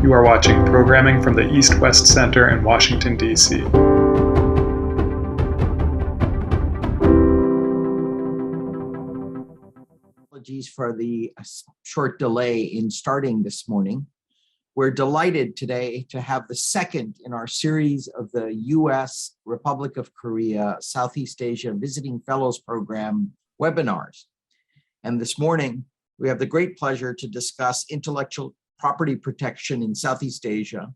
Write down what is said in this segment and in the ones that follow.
You are watching programming from the East-West Center in Washington, D.C. Apologies for the short delay in starting this morning. We're delighted today to have the second in our series of the U.S., Republic of Korea, Southeast Asia Visiting Fellows Program webinars. And this morning, we have the great pleasure to discuss intellectual property protection in Southeast Asia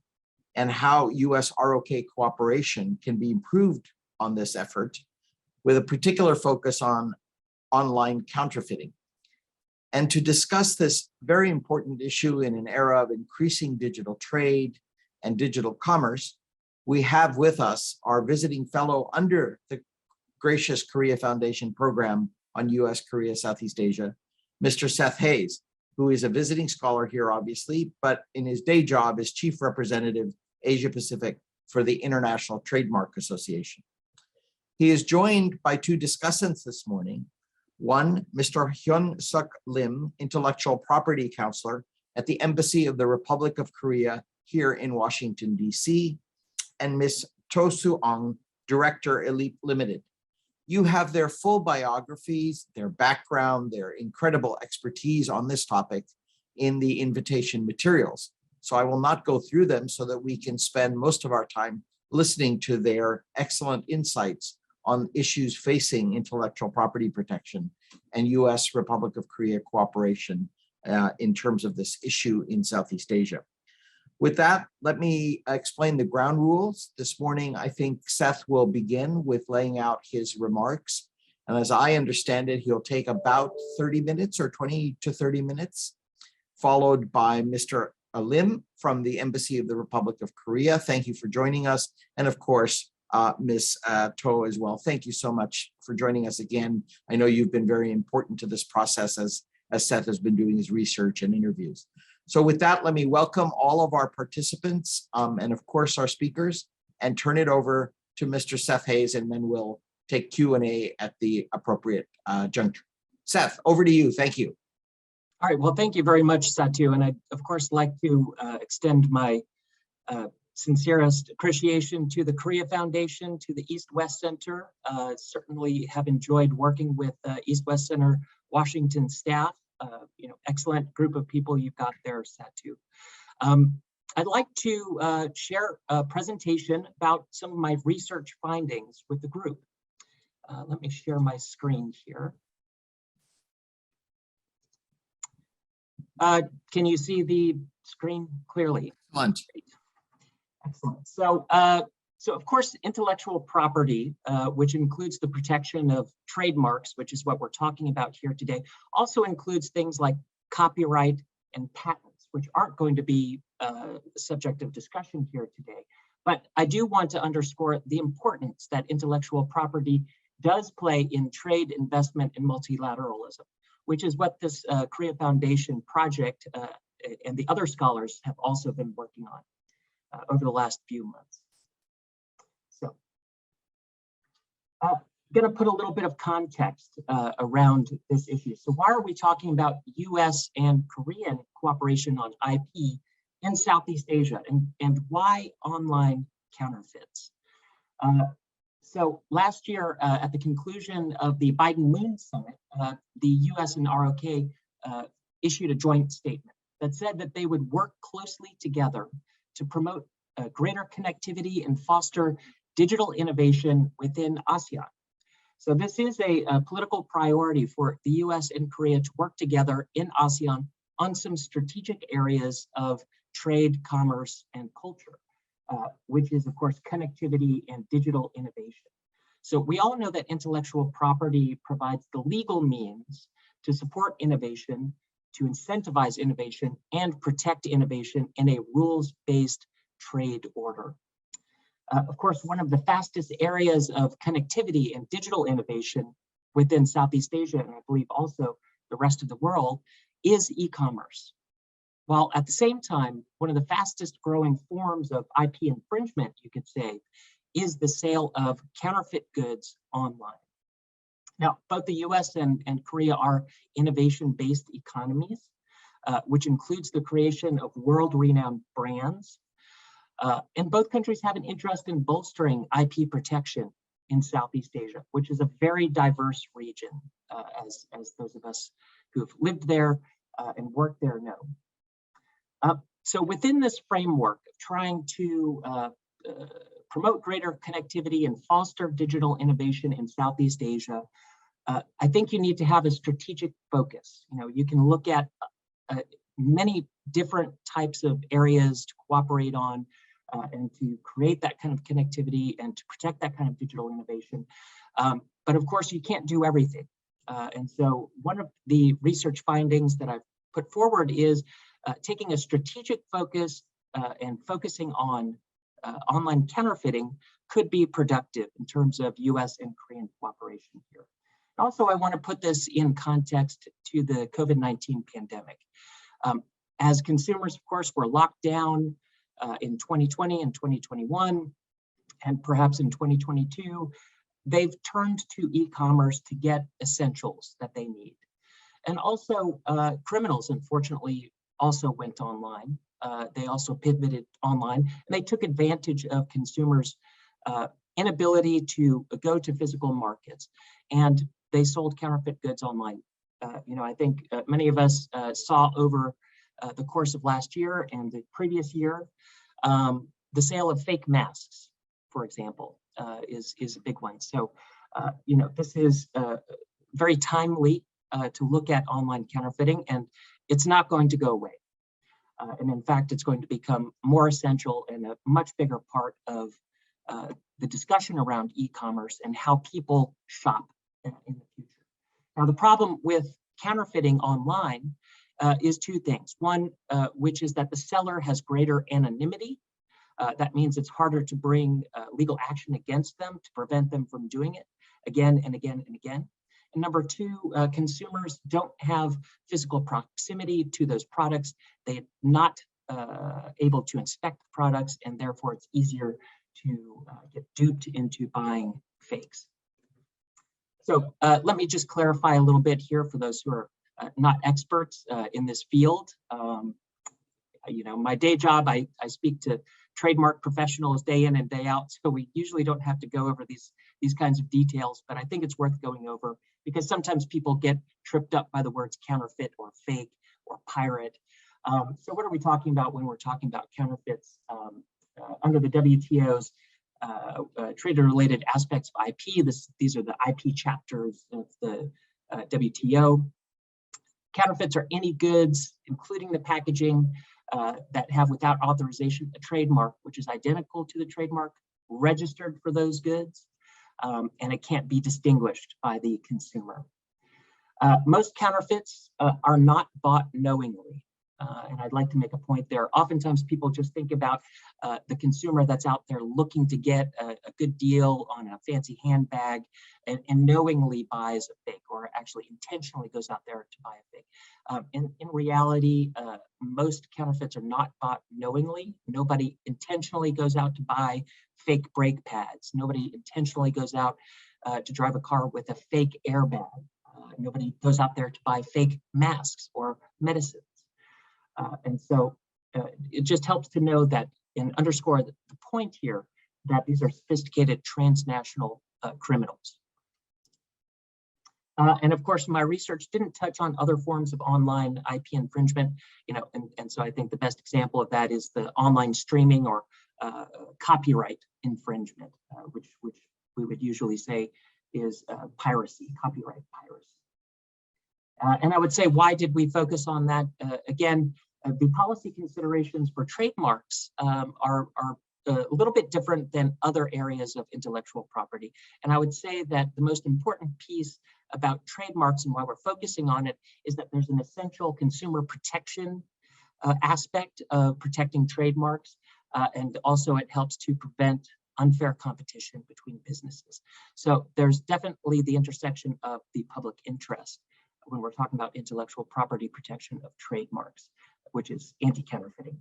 and how US-ROK cooperation can be improved on this effort, with a particular focus on online counterfeiting. And to discuss this very important issue in an era of increasing digital trade and digital commerce, we have with us our visiting fellow under the Gracious Korea Foundation program on US, Korea, Southeast Asia, Mr. Seth Hayes, who is a visiting scholar here, obviously, but in his day job is Chief Representative Asia Pacific for the International Trademark Association. He is joined by two discussants this morning. One, Mr. Hyun-suk Lim, Intellectual Property Counselor at the Embassy of the Republic of Korea here in Washington, D.C., and Ms. To Soo-ong, Director, Elite Limited. You have their full biographies, their background, their incredible expertise on this topic in the invitation materials. So I will not go through them so that we can spend most of our time listening to their excellent insights on issues facing intellectual property protection and US Republic of Korea cooperation in terms of this issue in Southeast Asia. With that, let me explain the ground rules. This morning, I think Seth will begin with laying out his remarks. And as I understand it, he'll take about 30 minutes or 20 to 30 minutes, followed by Mr. Lim from the Embassy of the Republic of Korea. Thank you for joining us. And of course, Ms. To as well. Thank you so much for joining us again. I know you've been very important to this process as Seth has been doing his research and interviews. So with that, let me welcome all of our participants and of course our speakers, and turn it over to Mr. Seth Hayes, and then we'll take Q&A at the appropriate juncture. Seth, over to you. Thank you. All right, well, thank you very much, Satu. And I'd, of course, like to extend my sincerest appreciation to the Korea Foundation, to the East-West Center. Certainly have enjoyed working with East-West Center Washington staff. Excellent group of people you've got there, Satu. I'd like to share a presentation about some of my research findings with the group. Let me share my screen here. Can you see the screen clearly? Excellent. So of course, intellectual property, which includes the protection of trademarks, which is what we're talking about here today, also includes things like copyright and patents, which aren't going to be the subject of discussion here today. But I do want to underscore the importance that intellectual property does play in trade, investment, and multilateralism, which is what this Korea Foundation project and the other scholars have also been working on over the last few months. So I'm going to put a little bit of context around this issue. So why are we talking about US and Korean cooperation on IP in Southeast Asia, and why online counterfeits? So last year, at the conclusion of the Biden-Moon summit, the US and ROK issued a joint statement that said that they would work closely together to promote greater connectivity and foster digital innovation within ASEAN. So this is a political priority for the US and Korea to work together in ASEAN on some strategic areas of trade, commerce, and culture, which is, of course, connectivity and digital innovation. So we all know that intellectual property provides the legal means to support innovation, to incentivize innovation, and protect innovation in a rules-based trade order. Of course, one of the fastest areas of connectivity and digital innovation within Southeast Asia, and I believe also the rest of the world, is e-commerce. While at the same time, one of the fastest growing forms of IP infringement, you could say, is the sale of counterfeit goods online. Now, both the US and Korea are innovation-based economies, which includes the creation of world-renowned brands. And both countries have an interest in bolstering IP protection in Southeast Asia, which is a very diverse region, as those of us who have lived there and worked there know. So within this framework of trying to promote greater connectivity and foster digital innovation in Southeast Asia, I think you need to have a strategic focus. You can look at many different types of areas to cooperate on and to create that kind of connectivity and to protect that kind of digital innovation. But of course, you can't do everything. And so one of the research findings that I've put forward is taking a strategic focus and focusing on online counterfeiting could be productive in terms of US and Korean cooperation here. Also, I want to put this in context to the COVID-19 pandemic. As consumers, of course, were locked down in 2020 and 2021, and perhaps in 2022, they've turned to e-commerce to get essentials that they need. And also, criminals, unfortunately, also went online. They also pivoted online, and they took advantage of consumers' inability to go to physical markets, and they sold counterfeit goods online. I think many of us saw over the course of last year and the previous year, the sale of fake masks, for example, is a big one. So, this is very timely to look at online counterfeiting, and it's not going to go away. And in fact, it's going to become more essential and a much bigger part of the discussion around e-commerce and how people shop in the future. Now, the problem with counterfeiting online is two things. One, which is that the seller has greater anonymity. That means it's harder to bring legal action against them to prevent them from doing it again and again and again. And number two, consumers don't have physical proximity to those products. They're not able to inspect the products, and therefore it's easier to get duped into buying fakes. So let me just clarify a little bit here for those who are not experts in this field. My day job, I speak to trademark professionals day in and day out, so we usually don't have to go over these kinds of details, but I think it's worth going over because sometimes people get tripped up by the words counterfeit or fake or pirate. So what are we talking about when we're talking about counterfeits? Under the WTO's trade-related aspects of IP, these are the IP chapters of the WTO. Counterfeits are any goods, including the packaging, that have without authorization a trademark, which is identical to the trademark registered for those goods, and it can't be distinguished by the consumer. Most counterfeits are not bought knowingly. And I'd like to make a point there. Oftentimes people just think about the consumer that's out there looking to get a good deal on a fancy handbag and knowingly buys a fake, or actually intentionally goes out there to buy a fake. In reality, most counterfeits are not bought knowingly. Nobody intentionally goes out to buy fake brake pads. Nobody intentionally goes out to drive a car with a fake airbag. Nobody goes out there to buy fake masks or medicines. And so it just helps to know that and underscore the point here that these are sophisticated transnational criminals. And of course, my research didn't touch on other forms of online IP infringement, and so I think the best example of that is the online streaming or copyright infringement, which we would usually say is piracy, copyright piracy. And I would say, why did we focus on that? Again, the policy considerations for trademarks are a little bit different than other areas of intellectual property. And I would say that the most important piece about trademarks and why we're focusing on it is that there's an essential consumer protection aspect of protecting trademarks. And also it helps to prevent unfair competition between businesses. So there's definitely the intersection of the public interest when we're talking about intellectual property protection of trademarks, which is anti-counterfeiting.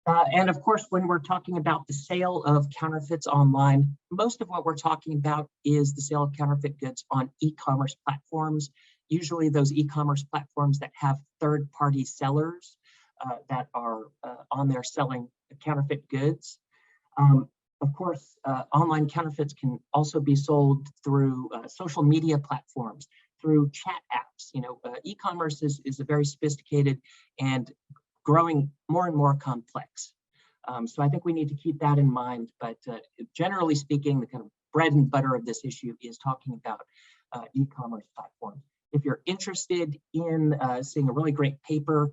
And of course, when we're talking about the sale of counterfeits online, most of what we're talking about is the sale of counterfeit goods on e-commerce platforms usually those e-commerce platforms that have third-party sellers that are on there selling counterfeit goods. Of course, online counterfeits can also be sold through social media platforms, through chat apps. E-commerce is a very sophisticated and growing more and more complex. So I think we need to keep that in mind. But generally speaking, the kind of bread and butter of this issue is talking about e-commerce platforms. If you're interested in seeing a really great paper,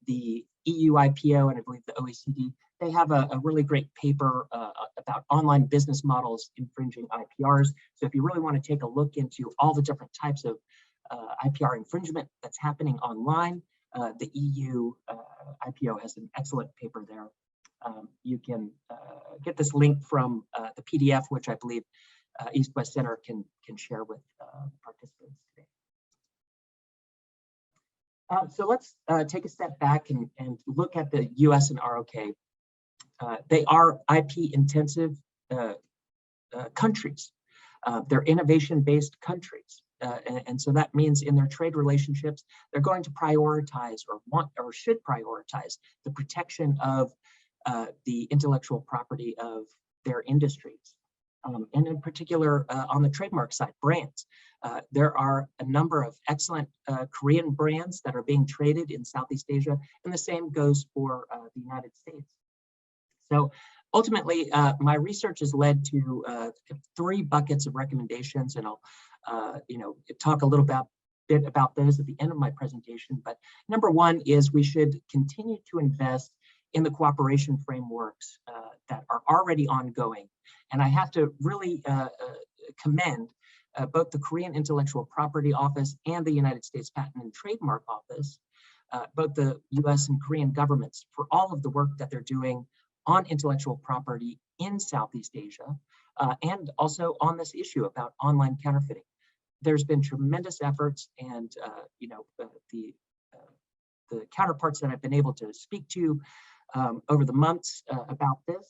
the EU IPO and I believe the OECD, they have a really great paper about online business models infringing IPRs. So if you really want to take a look into all the different types of IPR infringement that's happening online, the EU IPO has an excellent paper there. You can get this link from the PDF, which I believe East-West Center can share with participants today. So let's take a step back and look at the US and ROK. They are IP-intensive countries. They're innovation-based countries. And so that means in their trade relationships, they're going to prioritize or should prioritize the protection of the intellectual property of their industries. And in particular, on the trademark side, brands. There are a number of excellent Korean brands that are being traded in Southeast Asia, and the same goes for the United States. So ultimately, my research has led to 3 buckets of recommendations, and I'll talk a little bit about those at the end of my presentation. But number 1 is we should continue to invest in the cooperation frameworks that are already ongoing. And I have to really commend both the Korean Intellectual Property Office and the United States Patent and Trademark Office, both the US and Korean governments, for all of the work that they're doing on intellectual property in Southeast Asia, and also on this issue about online counterfeiting. There's been tremendous efforts, and the counterparts that I've been able to speak to over the months about this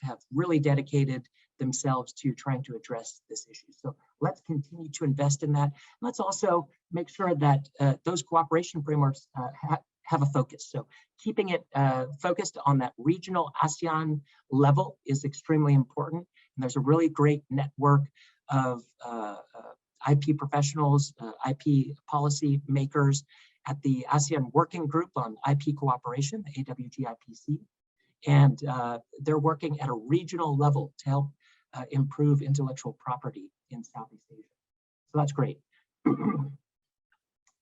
have really dedicated themselves to trying to address this issue. So let's continue to invest in that. Let's also make sure that those cooperation frameworks have a focus. So keeping it focused on that regional ASEAN level is extremely important. And there's a really great network of IP professionals, IP policy makers at the ASEAN Working Group on IP Cooperation, the AWGIPC. And they're working at a regional level to help improve intellectual property in Southeast Asia. So that's great.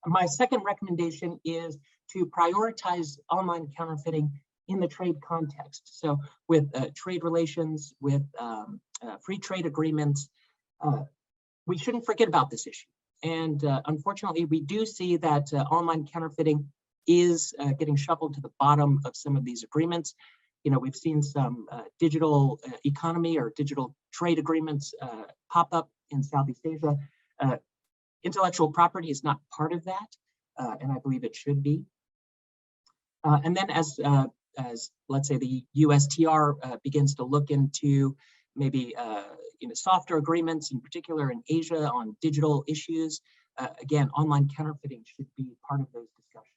My second recommendation is to prioritize online counterfeiting in the trade context. So with trade relations, with free trade agreements, we shouldn't forget about this issue. And unfortunately, we do see that online counterfeiting is getting shuffled to the bottom of some of these agreements. We've seen some digital economy or digital trade agreements pop up in Southeast Asia. Intellectual property is not part of that, and I believe it should be. And then as let's say the USTR begins to look into maybe softer agreements, in particular in Asia on digital issues, again, online counterfeiting should be part of those discussions.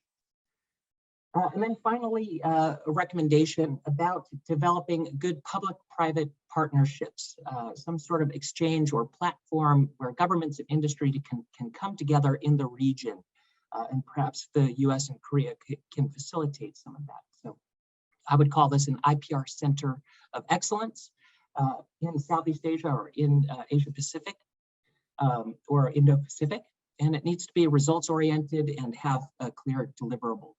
And then finally, a recommendation about developing good public-private partnerships, some sort of exchange or platform where governments and industry can come together in the region, and perhaps the US and Korea can facilitate some of that. So I would call this an IPR center of excellence in Southeast Asia or in Asia Pacific or Indo-Pacific, and it needs to be results-oriented and have clear deliverables.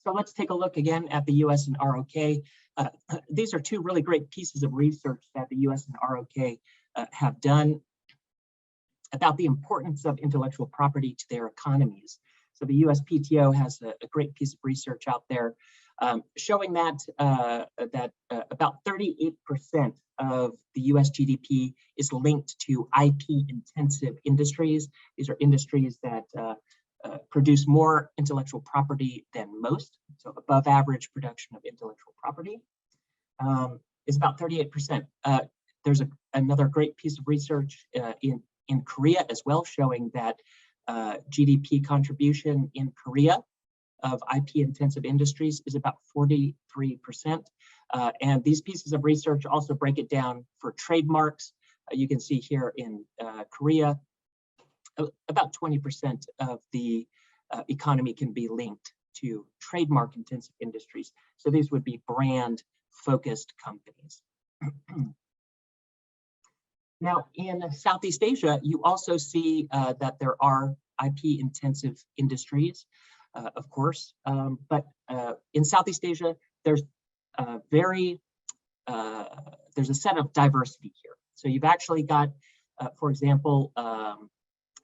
So let's take a look again at the US and ROK. These are 2 really great pieces of research that the US and ROK have done about the importance of intellectual property to their economies. So the USPTO has a great piece of research out there showing that about 38% of the US GDP is linked to IP-intensive industries. These are industries that produce more intellectual property than most, so above average production of intellectual property is about 38%. There's another great piece of research in in Korea as well, showing that GDP contribution in Korea of IP-intensive industries is about 43%. And these pieces of research also break it down for trademarks. You can see here in Korea, about 20% of the economy can be linked to trademark-intensive industries. So these would be brand-focused companies. Now, in Southeast Asia, you also see that there are IP-intensive industries, of course, but in Southeast Asia, there's there's a set of diversity here. So you've actually got, for example,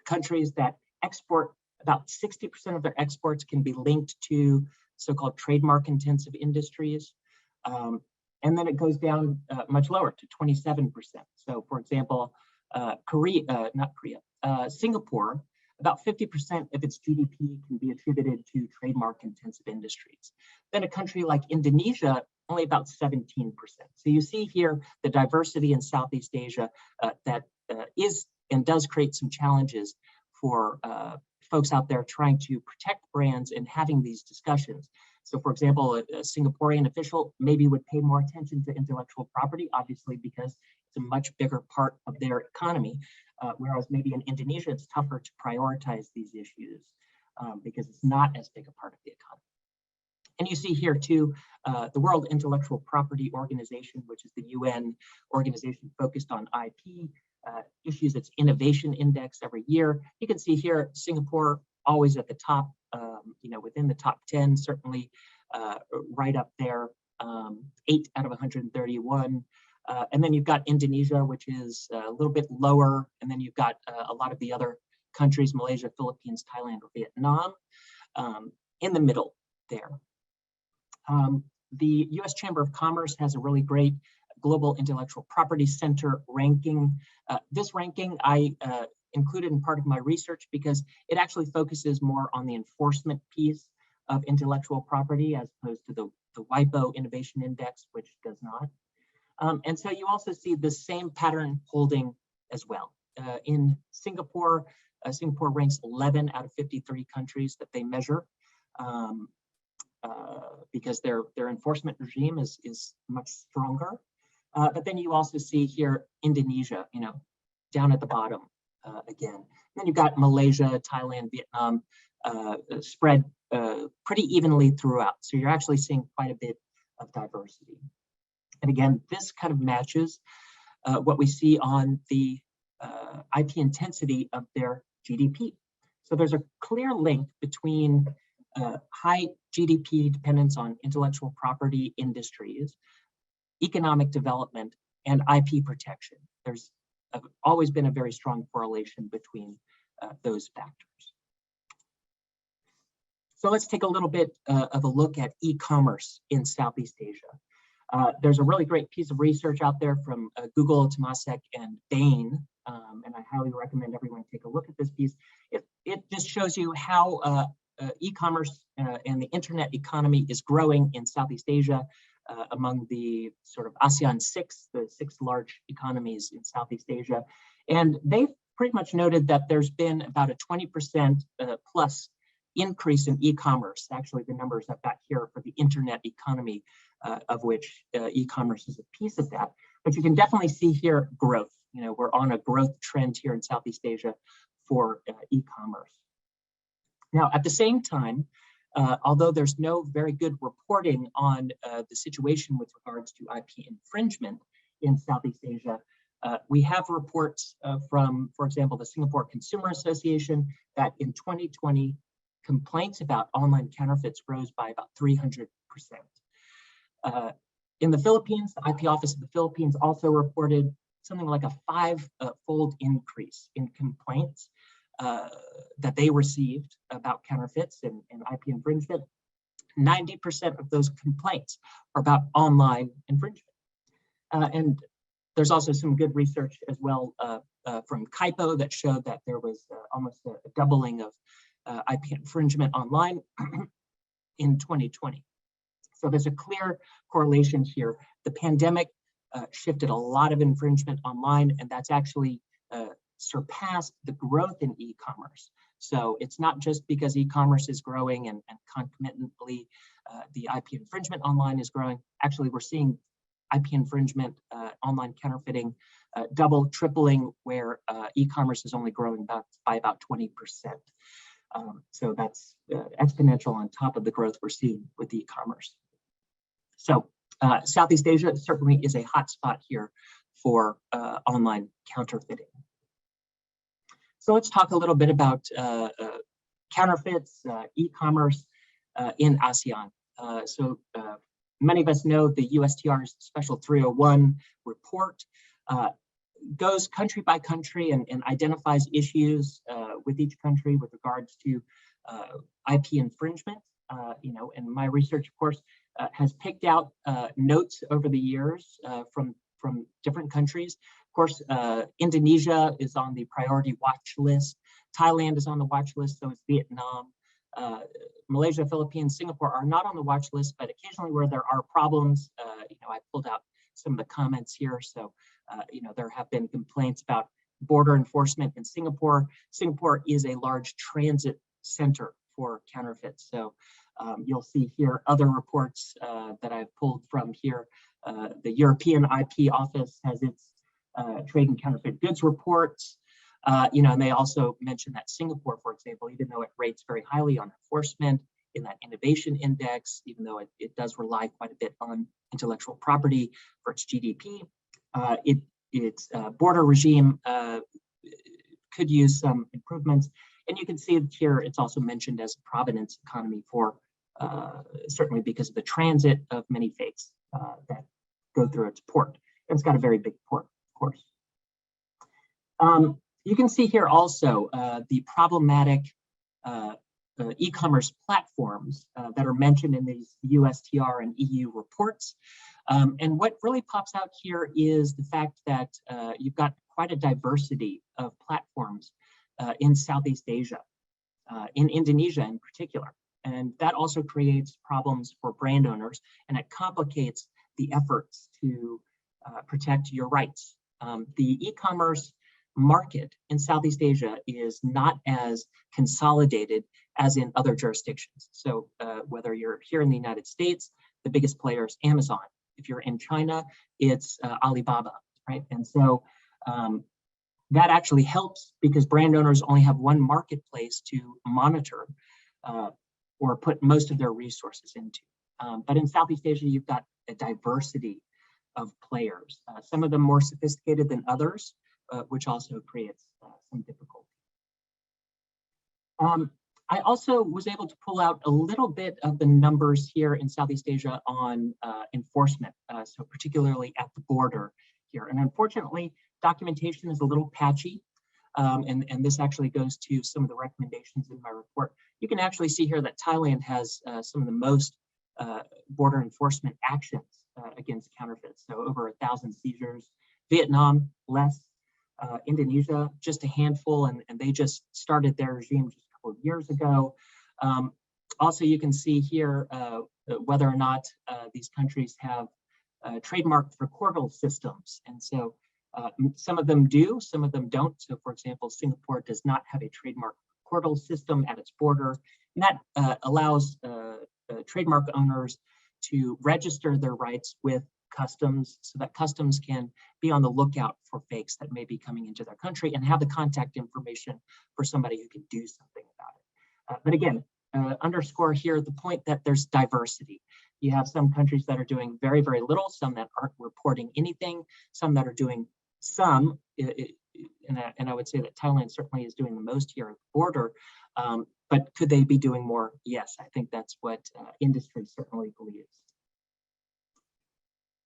countries that export about 60% of their exports can be linked to so-called trademark-intensive industries. And then it goes down much lower to 27%. So for example, Singapore, about 50% of its GDP can be attributed to trademark-intensive industries. Then a country like Indonesia, only about 17%. So you see here the diversity in Southeast Asia that is and does create some challenges for folks out there trying to protect brands and having these discussions. So for example, a Singaporean official maybe would pay more attention to intellectual property, obviously because it's a much bigger part of their economy, whereas maybe in Indonesia, it's tougher to prioritize these issues because it's not as big a part of the economy. And you see here too, the World Intellectual Property Organization, which is the UN organization focused on IP, issues its innovation index every year. You can see here, Singapore always at the top, within the top 10, certainly right up there, 8 out of 131. And then you've got Indonesia, which is a little bit lower. And then you've got a lot of the other countries, Malaysia, Philippines, Thailand, or Vietnam, in the middle there. The US Chamber of Commerce has a really great Global Intellectual Property Center ranking. This ranking I included in part of my research because it actually focuses more on the enforcement piece of intellectual property as opposed to the WIPO Innovation Index, which does not. And so you also see the same pattern holding as well. In Singapore, Singapore ranks 11 out of 53 countries that they measure because their enforcement regime is much stronger. But then you also see here Indonesia, down at the bottom again. And then you've got Malaysia, Thailand, Vietnam spread pretty evenly throughout. So you're actually seeing quite a bit of diversity. And again, this kind of matches what we see on the IP intensity of their GDP. So there's a clear link between high GDP dependence on intellectual property industries, economic development, and IP protection. There's always been a very strong correlation between those factors. So let's take a little bit of a look at e-commerce in Southeast Asia. There's a really great piece of research out there from Google, Temasek, and Bain, and I highly recommend everyone take a look at this piece. It just shows you how e-commerce and the internet economy is growing in Southeast Asia among the sort of ASEAN the six large economies in Southeast Asia. And they've pretty much noted that there's been about a 20% plus increase in e-commerce. Actually, the numbers I've got here for the internet economy, of which e-commerce is a piece of that. But you can definitely see here growth. We're on a growth trend here in Southeast Asia for e-commerce. Now, at the same time, although there's no very good reporting on the situation with regards to IP infringement in Southeast Asia, we have reports from, for example, the Singapore Consumer Association that in 2020, complaints about online counterfeits rose by about 300%. In the Philippines, the IP Office of the Philippines also reported something like a 5-fold increase in complaints that they received about counterfeits and IP infringement. 90% of those complaints are about online infringement. And there's also some good research as well from CAIPO that showed that there was almost a doubling of IP infringement online in 2020. So there's a clear correlation here. The pandemic shifted a lot of infringement online, and that's actually surpassed the growth in e-commerce. So it's not just because e-commerce is growing and concomitantly the IP infringement online is growing. Actually, we're seeing IP infringement, online counterfeiting, double, tripling, where e-commerce is only growing by about 20%. So that's exponential on top of the growth we're seeing with e-commerce. So Southeast Asia certainly is a hotspot here for online counterfeiting. So let's talk a little bit about counterfeits, e-commerce in ASEAN. So many of us know the USTR's Special 301 report goes country by country and identifies issues with each country with regards to IP infringement. And my research, of course, has picked out notes over the years from different countries. Of course, Indonesia is on the priority watch list. Thailand is on the watch list, so is Vietnam. Malaysia, Philippines, Singapore are not on the watch list, but occasionally where there are problems, I pulled out some of the comments here. So, there have been complaints about border enforcement in Singapore. Singapore is a large transit center for counterfeits. So you'll see here other reports that I've pulled from here. The European IP office has its trade and counterfeit goods reports. And they also mention that Singapore, for example, even though it rates very highly on enforcement in that innovation index, even though it does rely quite a bit on intellectual property for its GDP, its border regime could use some improvements. And you can see here, it's also mentioned as a provenance economy for certainly because of the transit of many fakes that go through its port. And it's got a very big port, of course. You can see here also the problematic e-commerce platforms that are mentioned in these USTR and EU reports. And what really pops out here is the fact that you've got quite a diversity of platforms in Southeast Asia, in Indonesia in particular. And that also creates problems for brand owners, and it complicates the efforts to protect your rights. The e-commerce market in Southeast Asia is not as consolidated as in other jurisdictions. So whether you're here in the United States, the biggest player is Amazon. If you're in China, it's Alibaba, right? And so that actually helps because brand owners only have one marketplace to monitor or put most of their resources into. But in Southeast Asia, you've got a diversity of players, some of them more sophisticated than others, which also creates some difficulty. I also was able to pull out a little bit of the numbers here in Southeast Asia on enforcement, so particularly at the border here. And unfortunately, documentation is a little patchy, and this actually goes to some of the recommendations in my report. You can actually see here that Thailand has some of the most border enforcement actions against counterfeits, so over 1,000 seizures. Vietnam, less. Indonesia, just a handful, and they just started their regime just a couple of years ago. Also, you can see here whether or not these countries have trademarked recordal systems. And so some of them do, some of them don't. So for example, Singapore does not have a trademark recordal system at its border. And that allows trademark owners to register their rights with customs so that customs can be on the lookout for fakes that may be coming into their country and have the contact information for somebody who can do something about it. But again, underscore here the point that there's diversity. You have some countries that are doing very, very little, some that aren't reporting anything, some that are doing some, and I would say that Thailand certainly is doing the most here at the border, but could they be doing more? Yes, I think that's what industry certainly believes.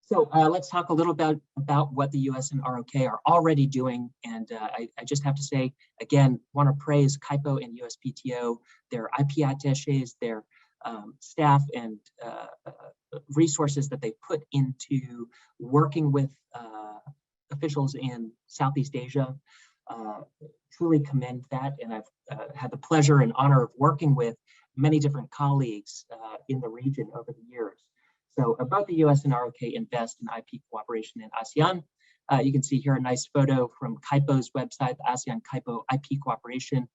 So let's talk a little bit about what the US and ROK are already doing. And I just have to say, again, want to praise CAIPO and USPTO, their IP attaches, their staff and resources that they put into working with officials in Southeast Asia. Truly commend that. And I've had the pleasure and honor of working with many different colleagues in the region over the years. So both the US and ROK invest in IP cooperation in ASEAN. You can see here a nice photo from KIPO's website, the ASEAN KIPO IP Cooperation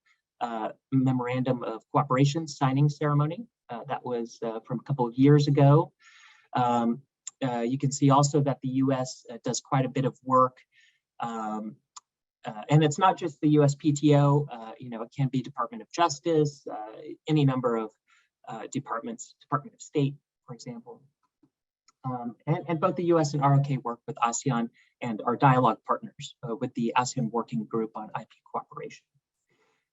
Memorandum of Cooperation signing ceremony. That was from a couple of years ago. You can see also that the US does quite a bit of work. And it's not just the USPTO, it can be Department of Justice, any number of departments, Department of State, for example. And both the US and ROK work with ASEAN and our dialogue partners with the ASEAN Working Group on IP Cooperation.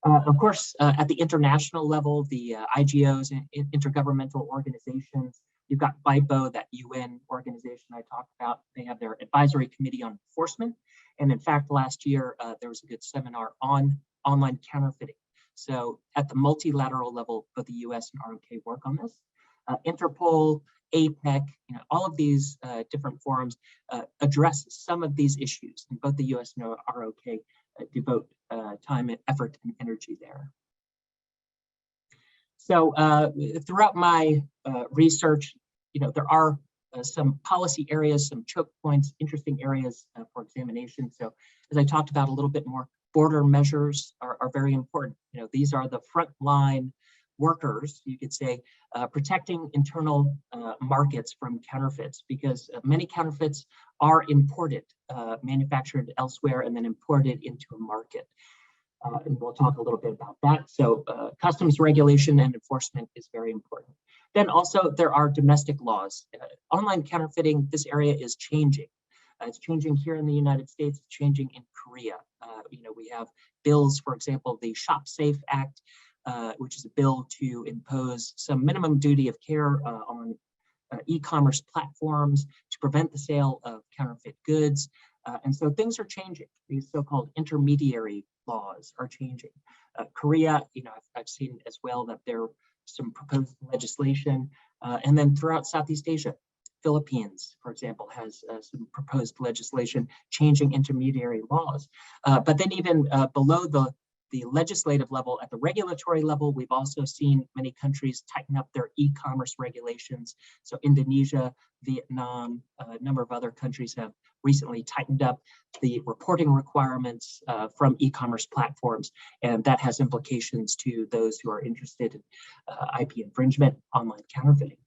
Of course, at the international level, the IGOs and intergovernmental organizations, you've got BIPO, that UN organization I talked about. They have their advisory committee on enforcement. And in fact, last year, there was a good seminar on online counterfeiting. So at the multilateral level, both the US and ROK work on this. Interpol, APEC, all of these different forums address some of these issues, and both the US and ROK devote time and effort and energy there. So throughout my research, there are some policy areas, some choke points, interesting areas for examination. So as I talked about a little bit more, border measures are very important. These are the frontline workers, you could say, protecting internal markets from counterfeits, because many counterfeits are imported, manufactured elsewhere, and then imported into a market. And we'll talk a little bit about that. So customs regulation and enforcement is very important. Then also there are domestic laws. Online counterfeiting, this area is changing. It's changing here in the United States, it's changing in Korea. We have bills, for example, the Shop Safe Act, which is a bill to impose some minimum duty of care on e-commerce platforms to prevent the sale of counterfeit goods. And so things are changing. These so-called intermediary laws are changing. Korea, I've seen as well that there are some proposed legislation. And then throughout Southeast Asia, Philippines, for example, has some proposed legislation changing intermediary laws. But then even below the legislative level, at the regulatory level, we've also seen many countries tighten up their e-commerce regulations. So Indonesia, Vietnam, a number of other countries have recently tightened up the reporting requirements from e-commerce platforms, and that has implications to those who are interested in IP infringement, online counterfeiting.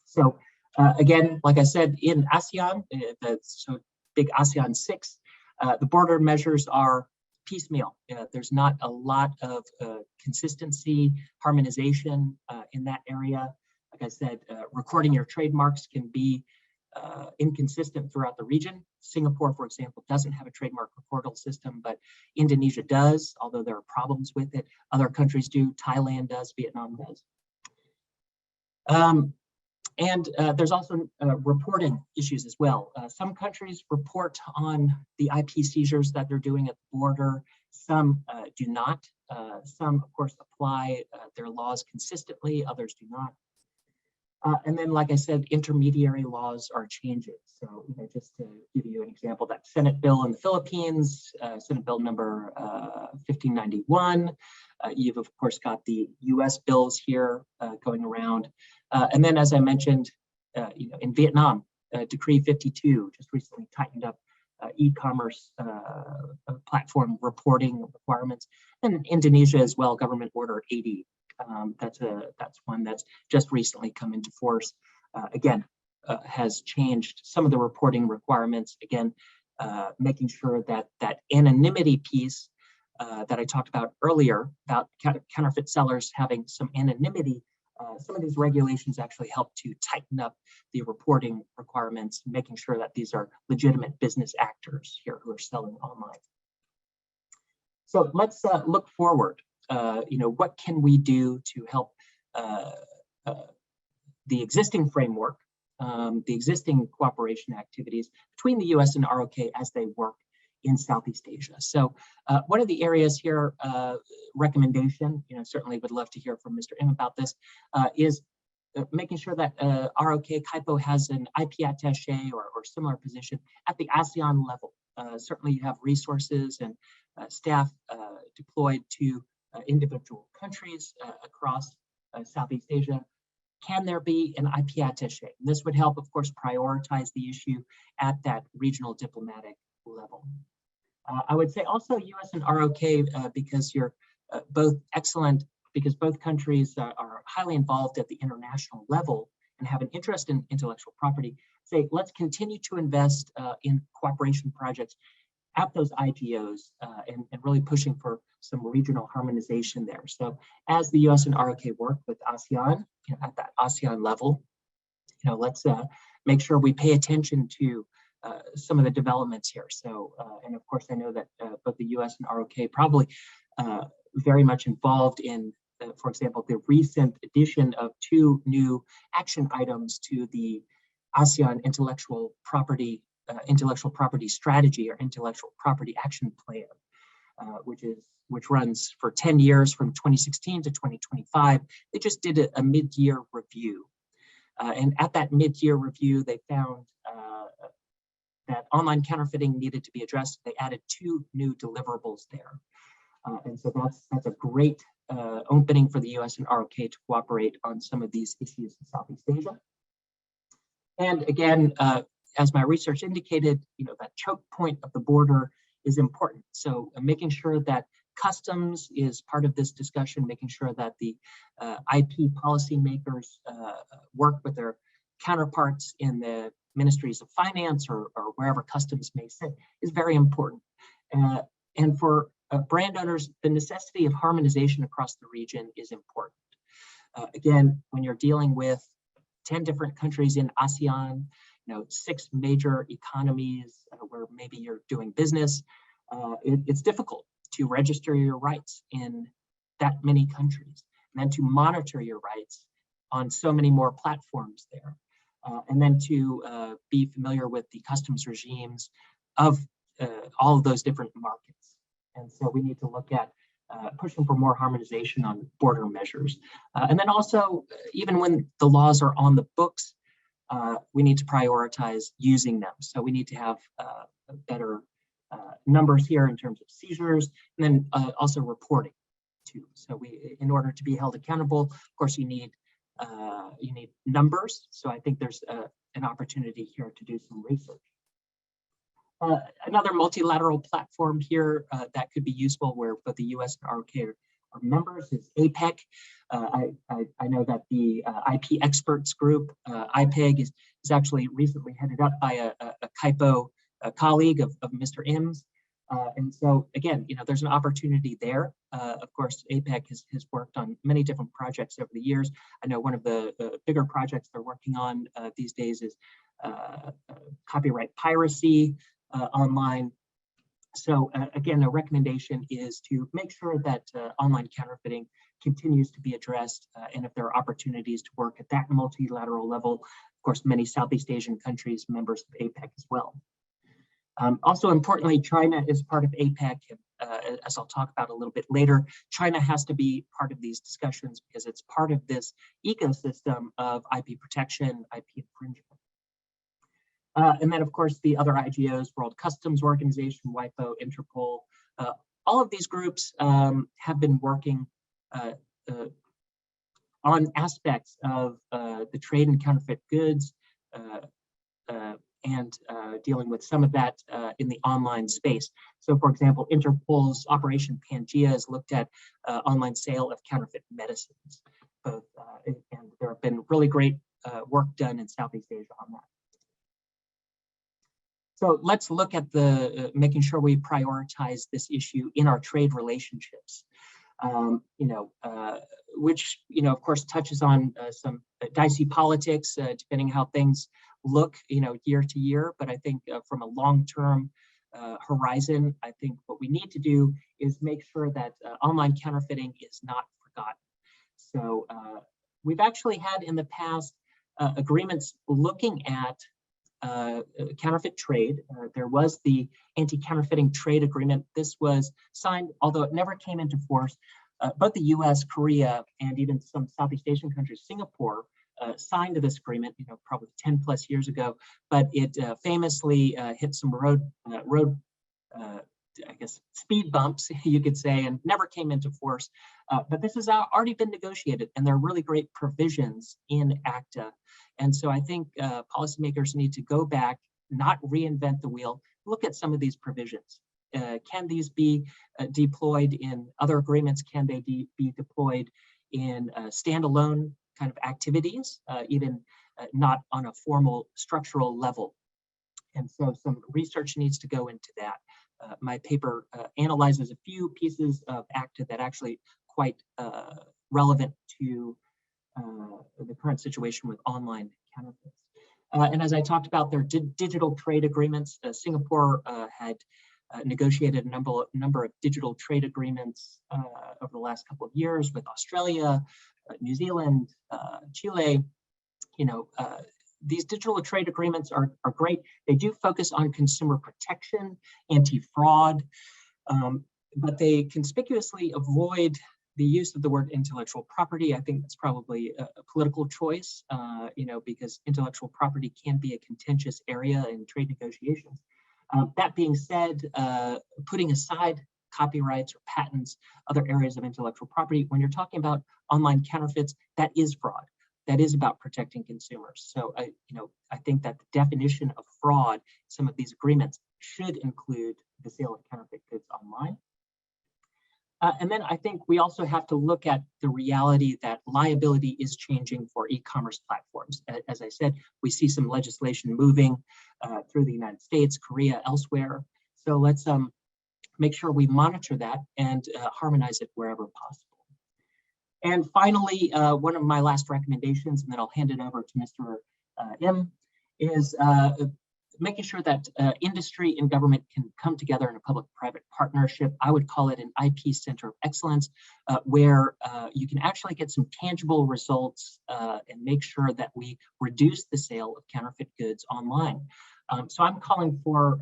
So again, like I said, in ASEAN, so big ASEAN 6, the border measures are piecemeal. There's not a lot of consistency, harmonization in that area. Like I said, recording your trademarks can be inconsistent throughout the region. Singapore, for example, doesn't have a trademark recordal system, but Indonesia does, although there are problems with it. Other countries do, Thailand does, Vietnam does. And there's also reporting issues as well. Some countries report on the IP seizures that they're doing at the border. Some do not. Some, of course, apply their laws consistently. Others do not. And then, like I said, intermediary laws are changing. So, just to give you an example, that Senate bill in the Philippines, Senate bill number 1591. You've, of course, got the US bills here going around. And then, as I mentioned, in Vietnam, Decree 52 just recently tightened up e-commerce platform reporting requirements. And in Indonesia as well, Government Order 80. That's one that's just recently come into force. Again, has changed some of the reporting requirements. Again, making sure that that anonymity piece that I talked about earlier, about counterfeit sellers having some anonymity, some of these regulations actually help to tighten up the reporting requirements, making sure that these are legitimate business actors here who are selling online. So let's look forward. What can we do to help the existing framework, the existing cooperation activities between the US and ROK as they work in Southeast Asia? So one of the areas here, recommendation, certainly would love to hear from Mr. Im about this, is making sure that ROK KIPO has an IP attaché or similar position at the ASEAN level. Certainly you have resources and staff deployed to individual countries across Southeast Asia. can there be an IP attaché? And this would help, of course, prioritize the issue at that regional diplomatic level. I would say also US and ROK, because you're both excellent, because both countries are highly involved at the international level and have an interest in intellectual property, say, let's continue to invest in cooperation projects at those IGOs and really pushing for some regional harmonization there. So as the US and ROK work with ASEAN, at that ASEAN level, let's make sure we pay attention to some of the developments here. So, and of course, I know that both the US and ROK probably very much involved in, for example, the recent addition of 2 new action items to the ASEAN intellectual property strategy, or intellectual property action plan, which runs for 10 years from 2016 to 2025. They just did a mid-year review. And at that mid-year review, they found that online counterfeiting needed to be addressed. They added 2 new deliverables there. And so that's a great opening for the US and ROK to cooperate on some of these issues in Southeast Asia. And again, as my research indicated, that choke point of the border is important. So making sure that customs is part of this discussion, making sure that the IP policymakers work with their counterparts in the ministries of finance or wherever customs may sit is very important. And for brand owners, the necessity of harmonization across the region is important. Again, when you're dealing with 10 different countries in ASEAN, 6 major economies where maybe you're doing business, it's difficult to register your rights in that many countries, and then to monitor your rights on so many more platforms there, and then to be familiar with the customs regimes of all of those different markets. And so we need to look at pushing for more harmonization on border measures. And then also, even when the laws are on the books, we need to prioritize using them. So we need to have better numbers here in terms of seizures, and then also reporting too. So in order to be held accountable, of course, you need numbers. So I think there's an opportunity here to do some research. Another multilateral platform here that could be useful, where both the US and ROK are members, is APEC. I know that the IP experts group, IPEG, is actually recently headed up by a CAIPO colleague of Mr. Im's. And so again, there's an opportunity there. Of course, APEC has worked on many different projects over the years. I know one of the bigger projects they're working on these days is copyright piracy online. So again, a recommendation is to make sure that online counterfeiting continues to be addressed, and if there are opportunities to work at that multilateral level, of course, many Southeast Asian countries, members of APEC as well. Also importantly, China is part of APEC, and as I'll talk about a little bit later, China has to be part of these discussions because it's part of this ecosystem of IP protection, IP infringement. And then, of course, the other IGOs, World Customs Organization, WIPO, Interpol, all of these groups have been working on aspects of the trade in counterfeit goods and dealing with some of that in the online space. So, for example, Interpol's Operation Pangea has looked at online sale of counterfeit medicines. And there have been really great work done in Southeast Asia on that. So let's look at making sure we prioritize this issue in our trade relationships, which, of course, touches on some dicey politics, depending how things look, year to year. But I think from a long-term horizon, I think what we need to do is make sure that online counterfeiting is not forgotten. So we've actually had in the past agreements looking at counterfeit trade. There was the Anti-Counterfeiting Trade Agreement. This was signed, although it never came into force. Both the US, Korea, and even some Southeast Asian countries, Singapore, signed this agreement, probably 10 plus years ago, but it famously hit some road, I guess, speed speed bumps, you could say, and never came into force. But this has already been negotiated, and there are really great provisions in ACTA. And so I think policymakers need to go back, not reinvent the wheel, look at some of these provisions. Can these be deployed in other agreements? Can they be deployed in standalone kind of activities, even not on a formal structural level? And so some research needs to go into that. My paper analyzes a few pieces of ACTA that actually quite relevant to the current situation with online counterfeits. And as I talked about, their digital trade agreements. Singapore had negotiated a number of digital trade agreements over the last couple of years with Australia, New Zealand, Chile. These digital trade agreements are great. They do focus on consumer protection, anti-fraud, but they conspicuously avoid the use of the word intellectual property. I think that's probably a political choice, because intellectual property can be a contentious area in trade negotiations. That being said, putting aside copyrights or patents, other areas of intellectual property, when you're talking about online counterfeits, that is fraud. That is about protecting consumers. So, I think that the definition of fraud, some of these agreements should include the sale of counterfeit goods online. And then I think we also have to look at the reality that liability is changing for e-commerce platforms. As I said, we see some legislation moving through the United States, Korea, elsewhere. So let's make sure we monitor that and harmonize it wherever possible. And finally, one of my last recommendations, and then I'll hand it over to Mr. M, is making sure that industry and government can come together in a public-private partnership. I would call it an IP center of excellence, where you can actually get some tangible results and make sure that we reduce the sale of counterfeit goods online. So I'm calling for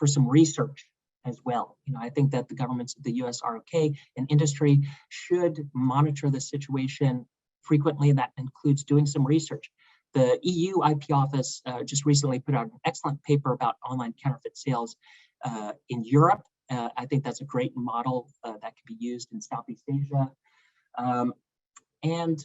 some research as well. I think that the governments of the US-ROK and industry should monitor the situation frequently. That includes doing some research. The EU IP office just recently put out an excellent paper about online counterfeit sales in Europe. I think that's a great model that can be used in Southeast Asia. And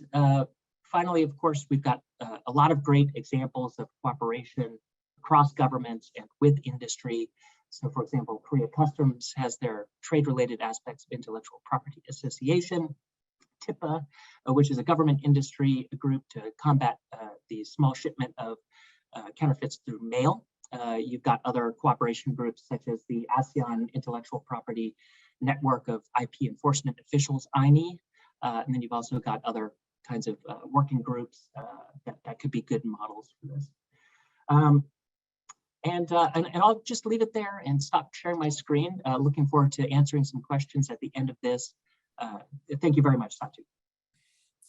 finally, of course, we've got a lot of great examples of cooperation across governments and with industry. So, for example, Korea Customs has their trade-related aspects of intellectual property association. TIPA, which is a government industry group to combat the small shipment of counterfeits through mail. You've got other cooperation groups such as the ASEAN Intellectual Property Network of IP Enforcement Officials, INE, and then you've also got other kinds of working groups that could be good models for this. And I'll just leave it there and stop sharing my screen. Looking forward to answering some questions at the end of this. Thank you very much, Satu.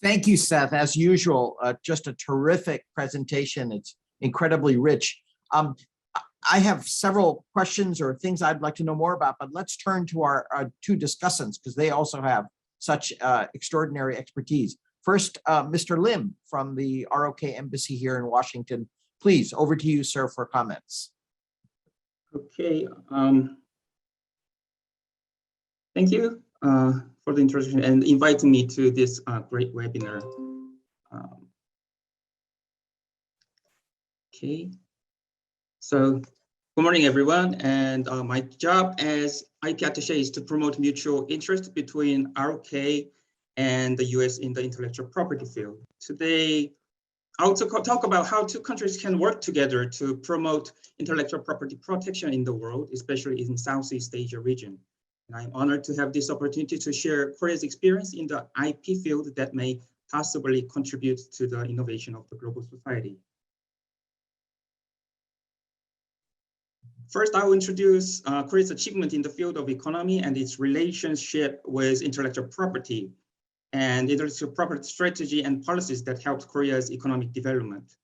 Thank you, Seth. As usual, just a terrific presentation. It's incredibly rich. I have several questions or things I'd like to know more about, but let's turn to our two discussants because they also have such extraordinary expertise. First, Mr. Lim from the ROK Embassy here in Washington. Please, over to you, sir, for comments. Okay. Thank you for the introduction and inviting me to this great webinar. Okay. So, good morning, everyone. And my job as IP attaché is to promote mutual interest between ROK and the US in the intellectual property field. Today, I'll talk about how two countries can work together to promote intellectual property protection in the world, especially in Southeast Asia region. And I'm honored to have this opportunity to share Korea's experience in the IP field that may possibly contribute to the innovation of the global society. First, I will introduce Korea's achievement in the field of economy and its relationship with intellectual property and intellectual property strategy and policies that helped Korea's economic development.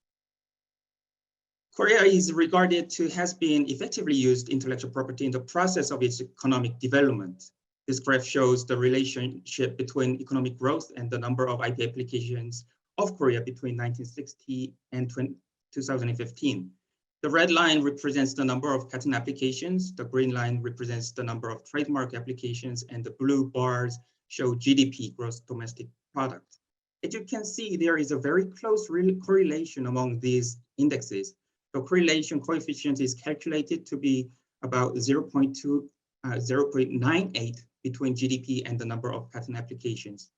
Korea is regarded to has been effectively used intellectual property in the process of its economic development. This graph shows the relationship between economic growth and the number of IP applications of Korea between 1960 and 2015. The red line represents the number of patent applications. The green line represents the number of trademark applications, and the blue bars show GDP, gross domestic product. As you can see, there is a very close correlation among these indexes. The correlation coefficient is calculated to be about 0.98 between GDP and the number of patent applications.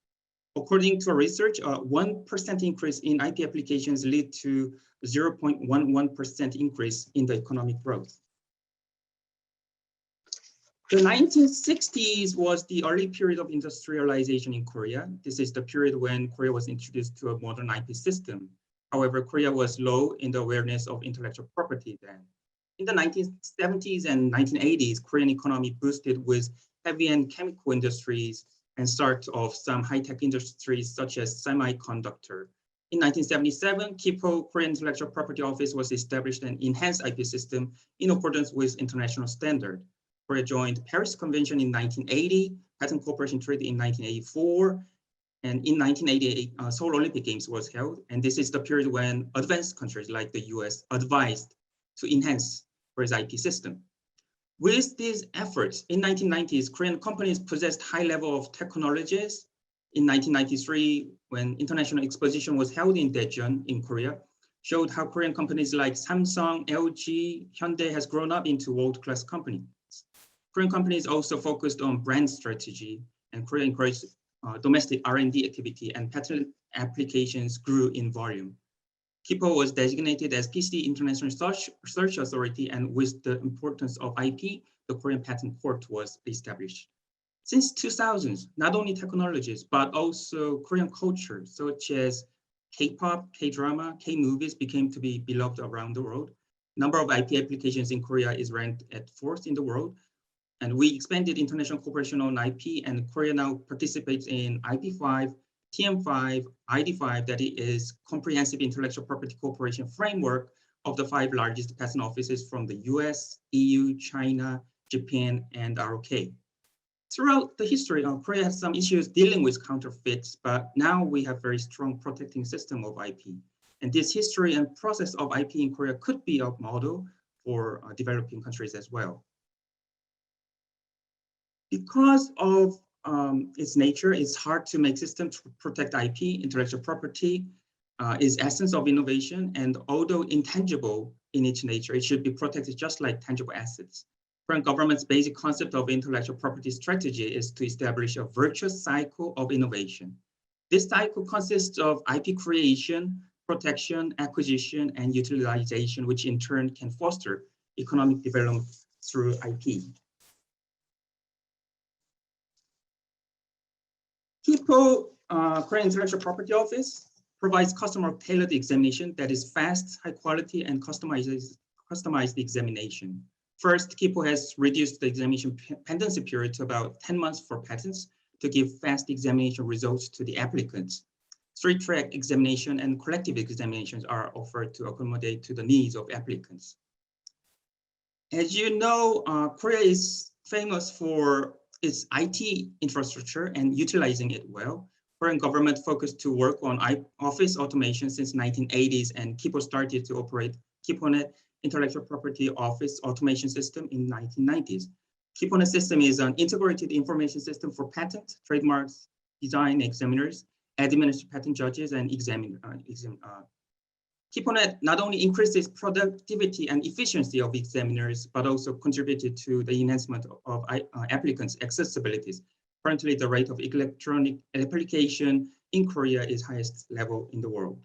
According to research, 1% increase in IP applications lead to 0.11% increase in the economic growth. The 1960s was the early period of industrialization in Korea. This is the period when Korea was introduced to a modern IP system. However, Korea was low in the awareness of intellectual property then. In the 1970s and 1980s, Korean economy boosted with heavy and chemical industries and start of some high-tech industries such as semiconductor. In 1977, KIPO, Korean Intellectual Property Office, was established and enhanced IP system in accordance with international standard. Korea joined Paris Convention in 1980, Patent Cooperation Treaty in 1984, and in 1988, Seoul Olympic Games was held. And this is the period when advanced countries like the US advised to enhance Korea's IP system. With these efforts, in 1990s, Korean companies possessed high level of technologies. In 1993, when international exposition was held in Daejeon in Korea, showed how Korean companies like Samsung, LG, Hyundai has grown up into world-class companies. Korean companies also focused on brand strategy, and Korea encouraged domestic R&D activity, and patent applications grew in volume. KIPO was designated as PC International Search Authority, and with the importance of IP, the Korean Patent Court was established. Since 2000s, not only technologies, but also Korean culture, such as K-pop, K-drama, K-movies became to be beloved around the world. Number of IP applications in Korea is ranked at 4th in the world. And we expanded international cooperation on IP, and Korea now participates in IP5, TM5, ID5, that is comprehensive intellectual property cooperation framework of the 5 largest patent offices from the US, EU, China, Japan, and ROK. Throughout the history, Korea had some issues dealing with counterfeits, but now we have very strong protecting system of IP. And this history and process of IP in Korea could be a model for developing countries as well. Because of its nature, it's hard to make systems to protect IP. Intellectual property is essence of innovation, and although intangible in its nature, it should be protected just like tangible assets. Korean government's basic concept of intellectual property strategy is to establish a virtuous cycle of innovation. This cycle consists of IP creation, protection, acquisition, and utilization, which in turn can foster economic development through IP. KIPO, Korean Intellectual Property Office, provides customer-tailored examination that is fast, high quality, and customized examination. First, KIPO has reduced the examination pendency period to about 10 months for patents to give fast examination results to the applicants. 3-track examination and collective examinations are offered to accommodate to the needs of applicants. As you know, Korea is famous for its IT infrastructure and utilizing it well. Korean government focused to work on office automation since 1980s, and KIPO started to operate KIPONet Intellectual Property Office Automation System in 1990s. KIPONet system is an integrated information system for patent, trademarks, design examiners, administrative patent judges, and examiners. KIPONet not only increases productivity and efficiency of examiners, but also contributed to the enhancement of applicants' accessibilities. Currently, the rate of electronic application in Korea is highest level in the world.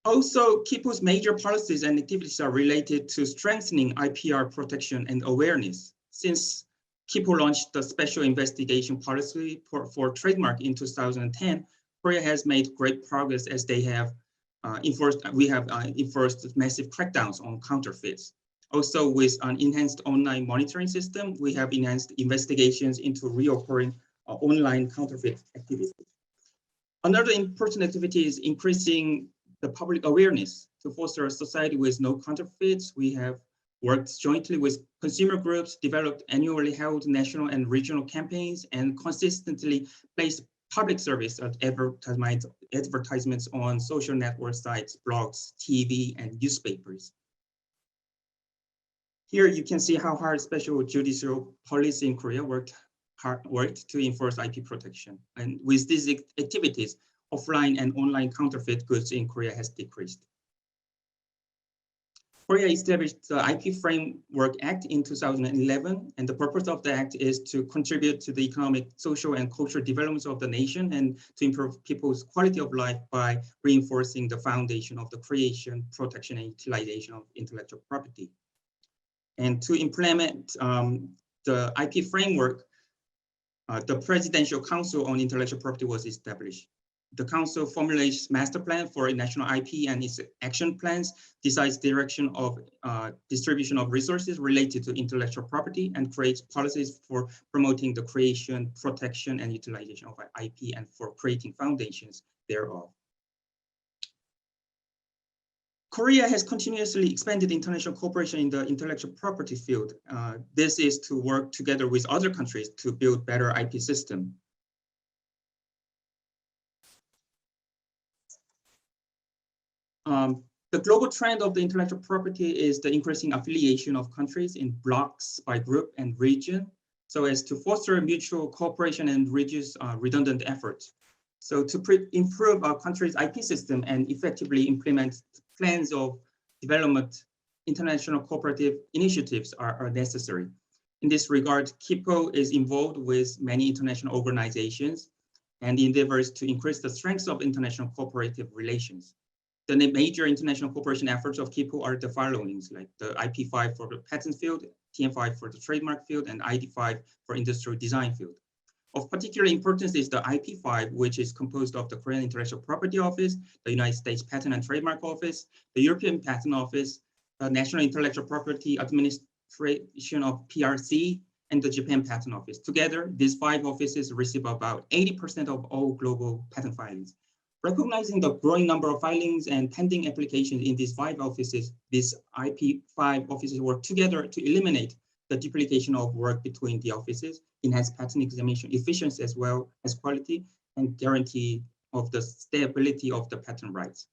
Also, KIPO's major policies and activities are related to strengthening IPR protection and awareness. Since KIPO launched the special investigation policy for trademark in 2010, Korea has made great progress as they have enforced massive crackdowns on counterfeits. Also, with an enhanced online monitoring system, we have enhanced investigations into reoccurring online counterfeit activities. Another important activity is increasing the public awareness. To foster a society with no counterfeits, we have worked jointly with consumer groups, developed annually held national and regional campaigns, and consistently placed public service advertisements on social network sites, blogs, TV, and newspapers. Here you can see how hard special judicial police in Korea worked to enforce IP protection. And with these activities, offline and online counterfeit goods in Korea has decreased. Korea established the IP Framework Act in 2011, and the purpose of the act is to contribute to the economic, social, and cultural developments of the nation and to improve people's quality of life by reinforcing the foundation of the creation, protection, and utilization of intellectual property. And to implement the IP framework, the Presidential Council on Intellectual Property was established. The council formulates master plan for national IP and its action plans, decides direction of distribution of resources related to intellectual property, and creates policies for promoting the creation, protection, and utilization of IP and for creating foundations thereof. Korea has continuously expanded international cooperation in the intellectual property field. This is to work together with other countries to build better IP system. The global trend of the intellectual property is the increasing affiliation of countries in blocks by group and region, so as to foster mutual cooperation and reduce redundant efforts. So to improve our country's IP system and effectively implement plans of development, international cooperative initiatives are necessary. In this regard, KIPO is involved with many international organizations and endeavors to increase the strength of international cooperative relations. The major international cooperation efforts of KIPO are the following, like the IP5 for the patent field, TM5 for the trademark field, and ID5 for industrial design field. Of particular importance is the IP5, which is composed of the Korean Intellectual Property Office, the United States Patent and Trademark Office, the European Patent Office, the National Intellectual Property Administration of PRC, and the Japan Patent Office. Together, these 5 offices receive about 80% of all global patent filings. Recognizing the growing number of filings and pending applications in these 5 offices, these IP5 offices work together to eliminate the duplication of work between the offices, enhance patent examination efficiency as well as quality, and guarantee of the stability of the patent rights.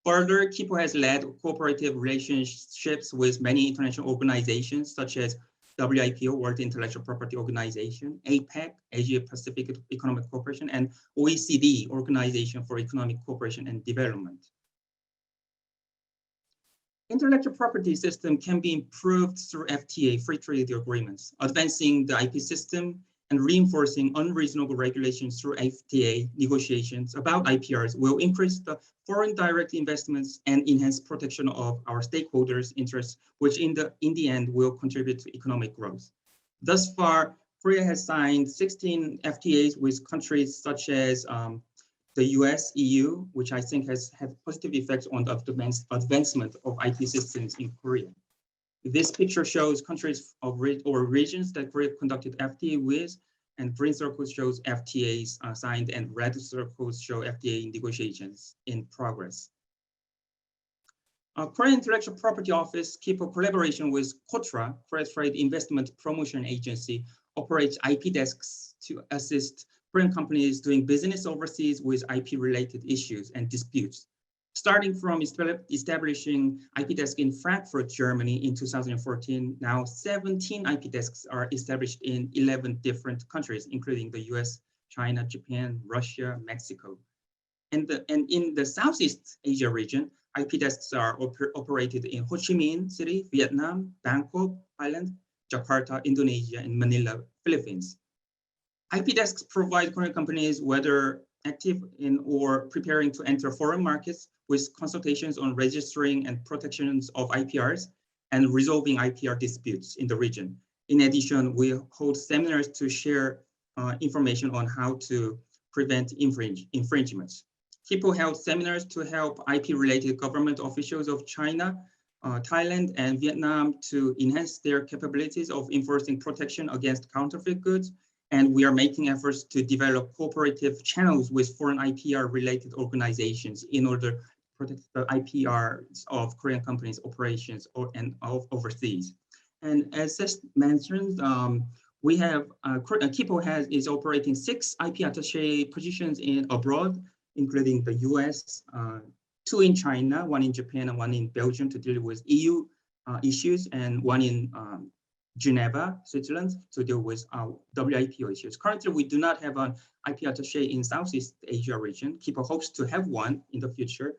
Further, KIPO has led cooperative relationships with many international organizations such as WIPO, World Intellectual Property Organization, APEC, Asia Pacific Economic Cooperation, and OECD, Organization for Economic Cooperation and Development. Intellectual property system can be improved through FTA, free trade agreements, advancing the IP system and reinforcing unreasonable regulations through FTA negotiations about IPRs will increase the foreign direct investments and enhance protection of our stakeholders' interests, which in the end will contribute to economic growth. Thus far, Korea has signed 16 FTAs with countries such as the US, EU, which I think has had positive effects on the advancement of IP systems in Korea. This picture shows countries or regions that Korea conducted FTA with, and green circles shows FTAs signed, and red circles show FTA negotiations in progress. Korean Intellectual Property Office, KIPO collaboration with KOTRA, Korea Trade Investment Promotion Agency, operates IP desks to assist Korean companies doing business overseas with IP-related issues and disputes. Starting from establishing IP desk in Frankfurt, Germany in 2014, now 17 IP desks are established in 11 different countries, including the US, China, Japan, Russia, Mexico. And in the Southeast Asia region, IP desks are operated in Ho Chi Minh City, Vietnam, Bangkok, Thailand, Jakarta, Indonesia, and Manila, Philippines. IP desks provide Korean companies, whether active in or preparing to enter foreign markets, with consultations on registering and protections of IPRs and resolving IPR disputes in the region. In addition, we hold seminars to share information on how to prevent infringements. KIPO held seminars to help IP-related government officials of China, Thailand, and Vietnam to enhance their capabilities of enforcing protection against counterfeit goods. And we are making efforts to develop cooperative channels with foreign IPR-related organizations in order to protect the IPRs of Korean companies' operations and overseas. And as Seth mentioned, We have, Kipo is operating 6 IP attaché positions abroad, including the US, 2 in China, 1 in Japan, and 1 in Belgium to deal with EU issues, and 1 in Geneva, Switzerland, to deal with WIPO issues. Currently, we do not have an IP attaché in Southeast Asia region. Kipo hopes to have one in the future,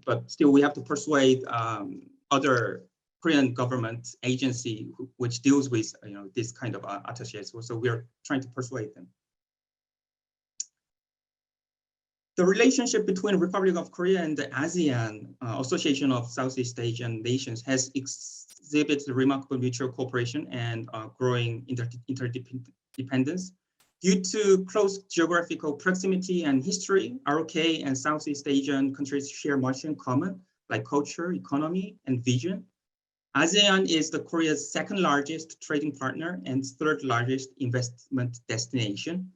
but still we have to persuade other Korean government agency which deals with this kind of attachés. So we are trying to persuade them. The relationship between Republic of Korea and the ASEAN, Association of Southeast Asian Nations, has exhibited remarkable mutual cooperation and growing interdependence. Due to close geographical proximity and history, ROK and Southeast Asian countries share much in common, like culture, economy, and vision. ASEAN is Korea's 2nd largest trading partner and 3rd largest investment destination.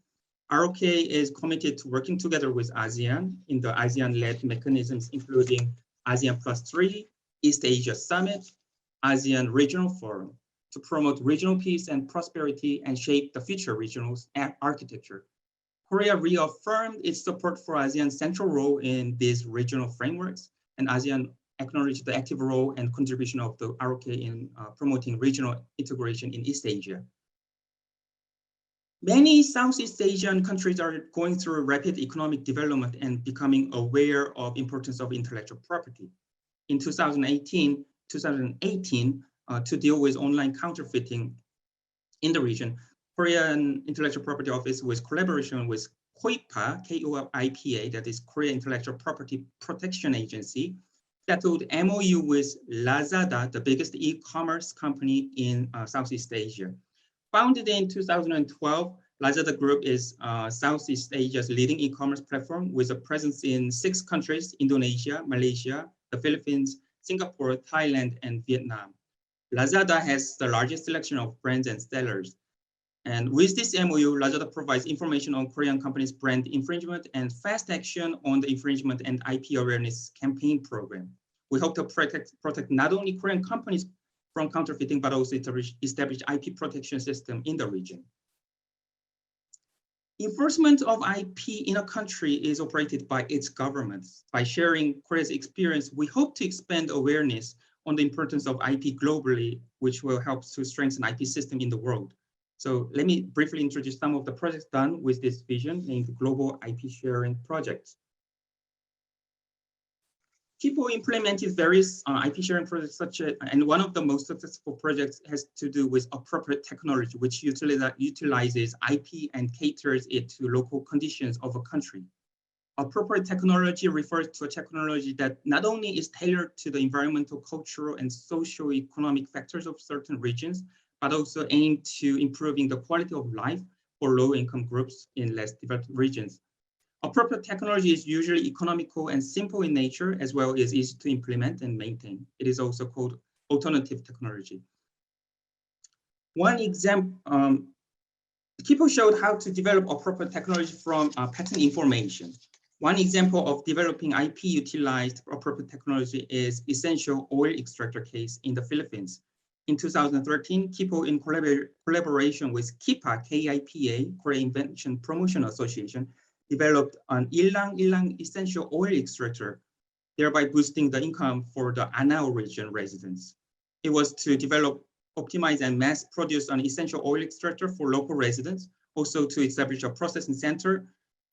ROK is committed to working together with ASEAN in the ASEAN-led mechanisms, including ASEAN +3, East Asia Summit, ASEAN Regional Forum, to promote regional peace and prosperity and shape the future regional architecture. Korea reaffirmed its support for ASEAN's central role in these regional frameworks, and ASEAN acknowledged the active role and contribution of the ROK in promoting regional integration in East Asia. Many Southeast Asian countries are going through rapid economic development and becoming aware of the importance of intellectual property. In 2018, to deal with online counterfeiting in the region, Korean Intellectual Property Office, with collaboration with KOIPA, K-O-I-P-A, that is Korea Intellectual Property Protection Agency, settled MOU with Lazada, the biggest e-commerce company in Southeast Asia. Founded in 2012, Lazada Group is Southeast Asia's leading e-commerce platform with a presence in 6 countries: Indonesia, Malaysia, the Philippines, Singapore, Thailand, and Vietnam. Lazada has the largest selection of brands and sellers. And with this MOU, Lazada provides information on Korean companies' brand infringement and fast action on the infringement and IP awareness campaign program. We hope to protect not only Korean companies from counterfeiting, but also establish IP protection system in the region. Enforcement of IP in a country is operated by its governments. By sharing Korea's experience, we hope to expand awareness on the importance of IP globally, which will help to strengthen IP system in the world. So let me briefly introduce some of the projects done with this vision named Global IP Sharing Project. Kipo implemented various IP sharing projects, and one of the most successful projects has to do with appropriate technology, which utilizes IP and caters it to local conditions of a country. Appropriate technology refers to a technology that not only is tailored to the environmental, cultural, and socio-economic factors of certain regions, but also aimed to improving the quality of life for low-income groups in less developed regions. Appropriate technology is usually economical and simple in nature, as well as easy to implement and maintain. It is also called alternative technology. One example, Kipo showed how to develop appropriate technology from patent information. One example of developing IP utilized appropriate technology is essential oil extractor case in the Philippines. In 2013, Kipo, in collaboration with KIPA, K-I-P-A, Korea Invention Promotion Association, developed an ilang-ilang essential oil extractor, thereby boosting the income for the Anao region residents. It was to develop, optimize, and mass produce an essential oil extractor for local residents, also to establish a processing center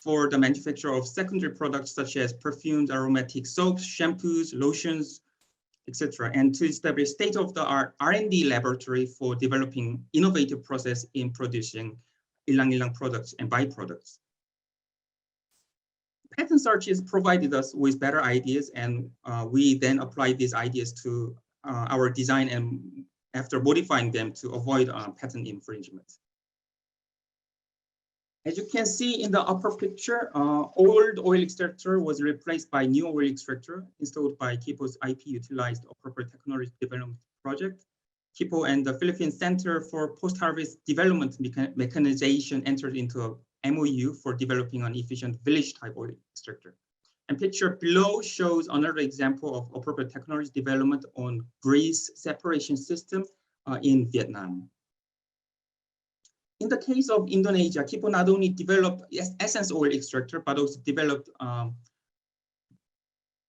for the manufacture of secondary products such as perfumes, aromatic soaps, shampoos, lotions, etc., and to establish state-of-the-art R&D laboratory for developing innovative process in producing ilang-ilang products and byproducts. Patent searches provided us with better ideas, and we then applied these ideas to our design, and after modifying them to avoid patent infringement. As you can see in the upper picture, old oil extractor was replaced by new oil extractor installed by Kipo's IP utilized appropriate technology development project. Kipo and the Philippine Center for Post-Harvest Development Mechanization entered into a MOU for developing an efficient village-type oil extractor. And picture below shows another example of appropriate technology development on grease separation system in Vietnam. In the case of Indonesia, Kipo not only developed essence oil extractor, but also developed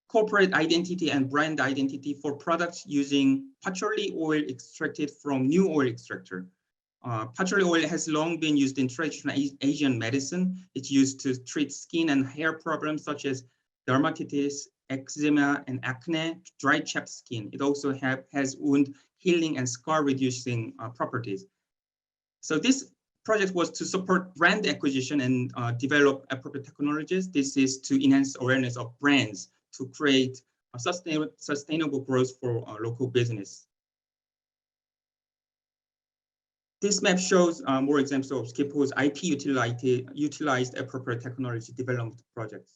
corporate identity and brand identity for products using patchouli oil extracted from new oil extractor. Patchouli oil has long been used in traditional Asian medicine. It's used to treat skin and hair problems such as dermatitis, eczema, and acne, dry chapped skin. It also has wound healing and scar reducing properties. So this project was to support brand acquisition and develop appropriate technologies. This is to enhance awareness of brands to create a sustainable growth for local business. This map shows more examples of Kipo's IP utilized appropriate technology development projects.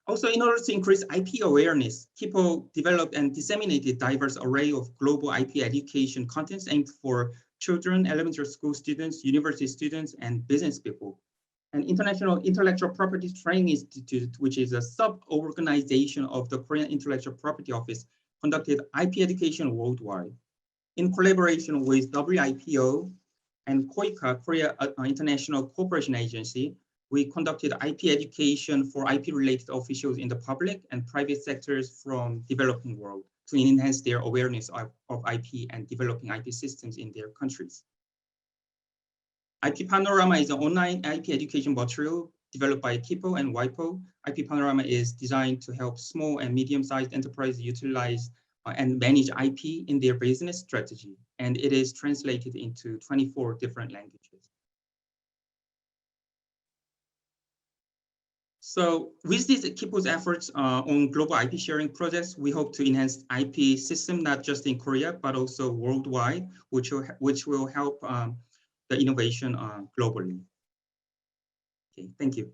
Also, in order to increase IP awareness, Kipo developed and disseminated diverse array of global IP education contents aimed for children, elementary school students, university students, and business people. An International Intellectual Property Training Institute, which is a sub-organization of the Korean Intellectual Property Office, conducted IP education worldwide. In collaboration with WIPO and KOICA, Korea International Cooperation Agency, we conducted IP education for IP-related officials in the public and private sectors from developing world to enhance their awareness of IP and developing IP systems in their countries. IP Panorama is an online IP education material developed by Kipo and WIPO. IP Panorama is designed to help small and medium-sized enterprises utilize and manage IP in their business strategy, and it is translated into 24 different languages. So with these Kipo's efforts on global IP sharing projects, we hope to enhance IP system, not just in Korea, but also worldwide, which will help the innovation globally. Okay, thank you.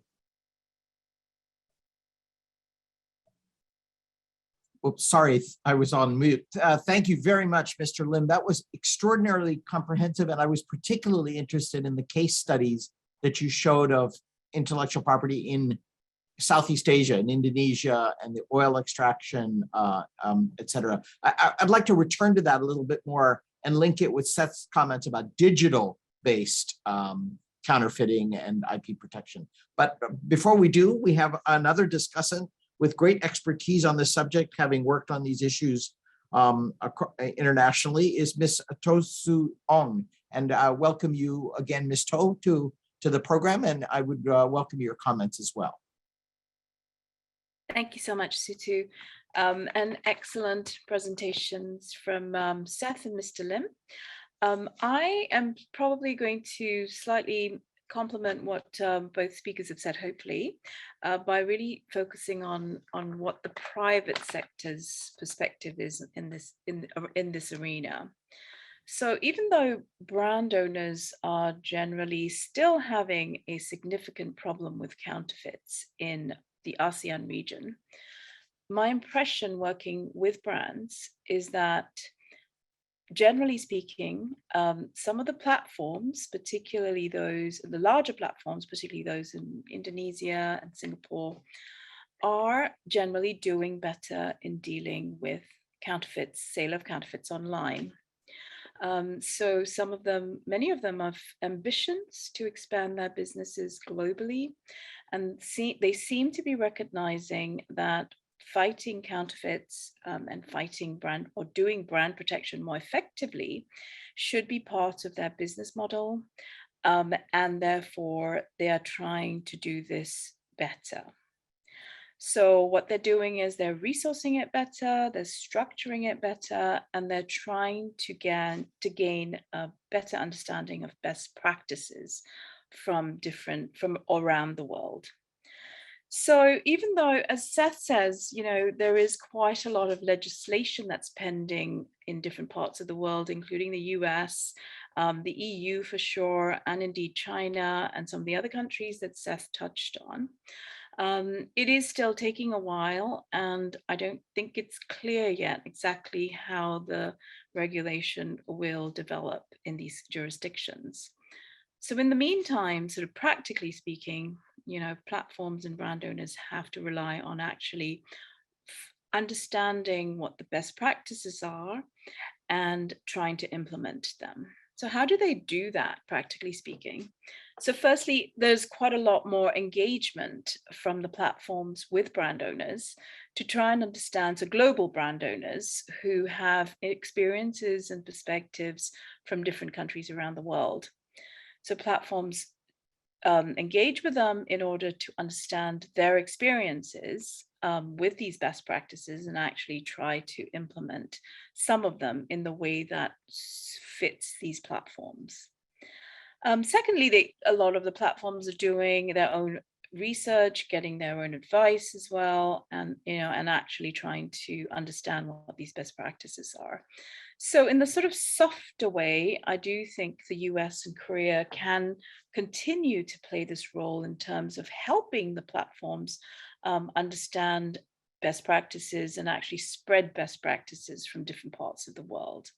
Oops, sorry, I was on mute. Thank you very much, Mr. Lim. That was extraordinarily comprehensive, and I was particularly interested in the case studies that you showed of intellectual property in Southeast Asia, in Indonesia, and the oil extraction, et cetera. I'd like to return to that a little bit more and link it with Seth's comments about digital-based counterfeiting and IP protection. But before we do, we have another discussant with great expertise on this subject, having worked on these issues internationally, is Ms. To-Soo Ong. And welcome you again, Ms. To, to the program, and I would welcome your comments as well. Thank you so much, Sutu. And excellent presentations from Seth and Mr. Lim. I am probably going to slightly complement what both speakers have said, hopefully, by really focusing on what the private sector's perspective is in this arena. So even though brand owners are generally still having a significant problem with counterfeits in the ASEAN region, my impression working with brands is that, generally speaking, some of the platforms, particularly the larger platforms, particularly those in Indonesia and Singapore, are generally doing better in dealing with counterfeits, sale of counterfeits online. So many of them have ambitions to expand their businesses globally, and they seem to be recognizing that fighting counterfeits and fighting brand or doing brand protection more effectively should be part of their business model, and therefore they are trying to do this better. So what they're doing is they're resourcing it better, they're structuring it better, and they're trying to gain a better understanding of best practices from around the world. So even though, as Seth says, there is quite a lot of legislation that's pending in different parts of the world, including the US, the EU for sure, and indeed China and some of the other countries that Seth touched on, it is still taking a while, and I don't think it's clear yet exactly how the regulation will develop in these jurisdictions. So in the meantime, sort of practically speaking, platforms and brand owners have to rely on actually understanding what the best practices are and trying to implement them. So how do they do that, practically speaking? So firstly, there's quite a lot more engagement from the platforms with brand owners to try and understand, so global brand owners who have experiences and perspectives from different countries around the world. So platforms engage with them in order to understand their experiences with these best practices and actually try to implement some of them in the way that fits these platforms. Secondly, a lot of the platforms are doing their own research, getting their own advice as well, and and actually trying to understand what these best practices are. So in the sort of softer way, I do think the US and Korea can continue to play this role in terms of helping the platforms understand best practices and actually spread best practices from different parts of the world.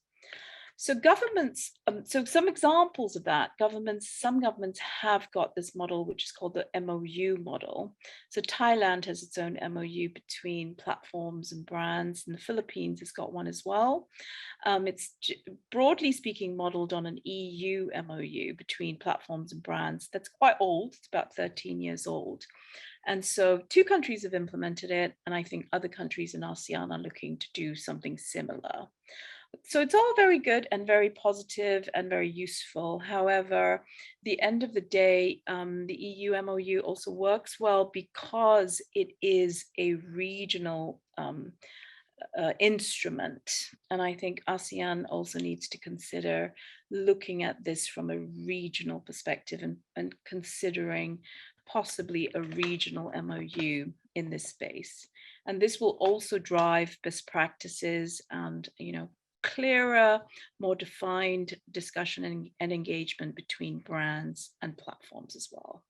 So governments, so some examples of that, some governments have got this model, which is called the MOU model. So Thailand has its own MOU between platforms and brands, and the Philippines has got one as well. It's broadly speaking modeled on an EU MOU between platforms and brands that's quite old, it's about 13 years old. And so 2 countries have implemented it, and I think other countries in ASEAN are looking to do something similar. So it's all very good and very positive and very useful. However, the end of the day, the EU MOU also works well because it is a regional instrument. And I think ASEAN also needs to consider looking at this from a regional perspective and considering possibly a regional MOU in this space. And this will also drive best practices and, clearer, more defined discussion and engagement between brands and platforms as well.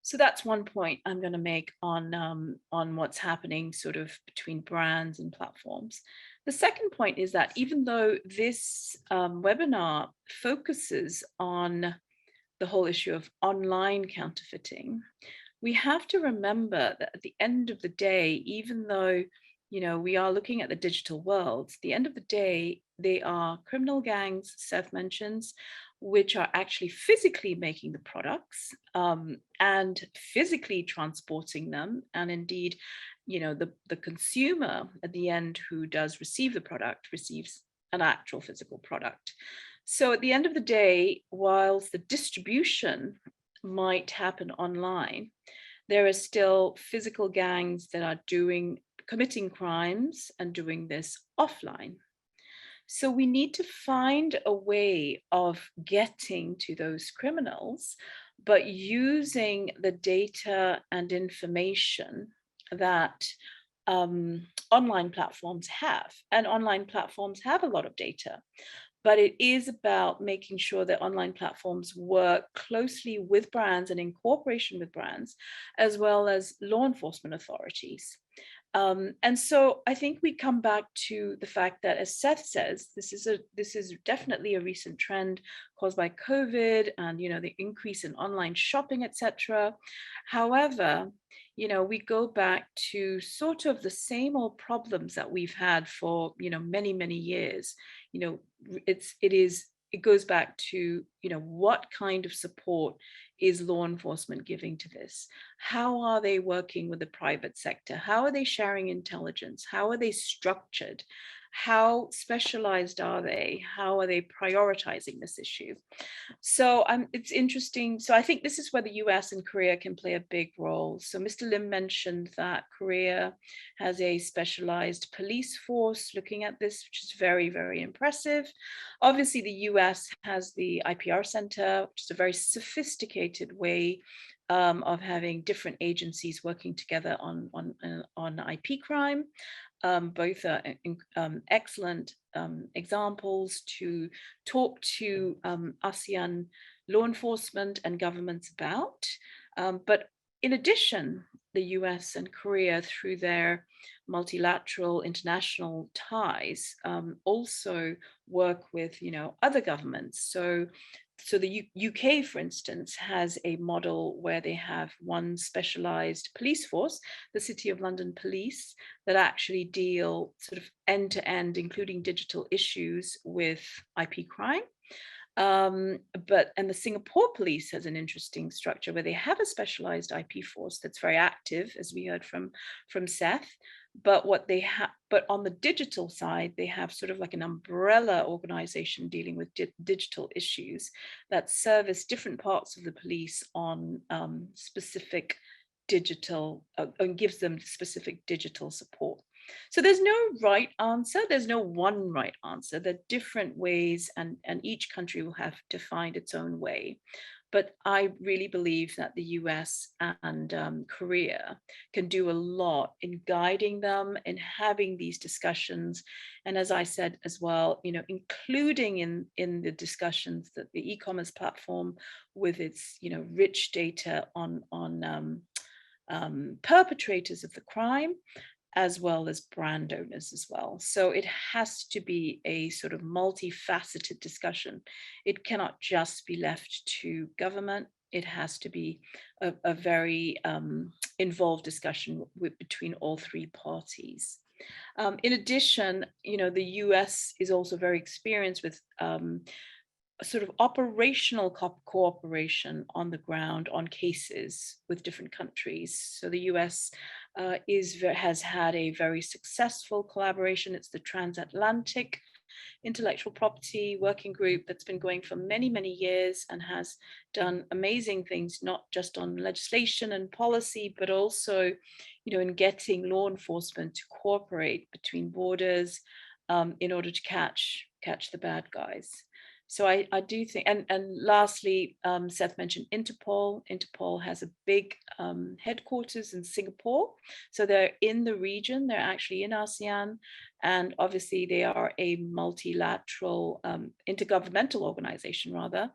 So that's one point I'm going to make on what's happening sort of between brands and platforms. The second point is that even though this webinar focuses on the whole issue of online counterfeiting, we have to remember that at the end of the day, even though we are looking at the digital world, at the end of the day, they are criminal gangs, Seth mentions, which are actually physically making the products and physically transporting them. And indeed, the consumer at the end who does receive the product receives an actual physical product. So at the end of the day, whilst the distribution might happen online, there are still physical gangs that are committing crimes and doing this offline. So we need to find a way of getting to those criminals, but using the data and information that online platforms have. And online platforms have a lot of data, but it is about making sure that online platforms work closely with brands and in cooperation with brands, as well as law enforcement authorities. And so I think we come back to the fact that, as Seth says, this is definitely a recent trend caused by COVID and the increase in online shopping, etc. However, we go back to sort of the same old problems that we've had for many years. It goes back to what kind of support is law enforcement giving to this? How are they working with the private sector? How are they sharing intelligence? How are they structured? How specialized are they? How are they prioritizing this issue? So it's interesting. So I think this is where the US and Korea can play a big role. So Mr. Lim mentioned that Korea has a specialized police force looking at this, which is very, very impressive. Obviously, the US has the IPR Center, which is a very sophisticated way of having different agencies working together on IP crime. Both are excellent examples to talk to ASEAN law enforcement and governments about. But in addition, the US and Korea, through their multilateral international ties, also work with other governments. So the UK, for instance, has a model where they have one specialized police force, the City of London Police, that actually deal sort of end to end, including digital issues with IP crime. And the Singapore police has an interesting structure where they have a specialized IP force that's very active, as we heard from Seth. But but on the digital side, they have sort of like an umbrella organization dealing with digital issues that service different parts of the police on specific digital and gives them specific digital support. So there's no right answer. There's no one right answer. There are different ways, and each country will have to find its own way. But I really believe that the US and Korea can do a lot in guiding them, in having these discussions. And as I said as well, including in the discussions that the e-commerce platform with its, rich data on perpetrators of the crime, as well as brand owners as well. So it has to be a sort of multifaceted discussion. It cannot just be left to government. It has to be a very involved discussion between all three parties. In addition, the US is also very experienced with sort of operational cooperation on the ground on cases with different countries. So the US has had a very successful collaboration. It's the Transatlantic Intellectual Property Working Group that's been going for many, many years and has done amazing things, not just on legislation and policy, but also, in getting law enforcement to cooperate between borders in order to catch the bad guys. So I do think, and lastly, Seth mentioned Interpol. Interpol has a big headquarters in Singapore. So they're in the region, they're actually in ASEAN. And obviously they are a multilateral, intergovernmental organization rather.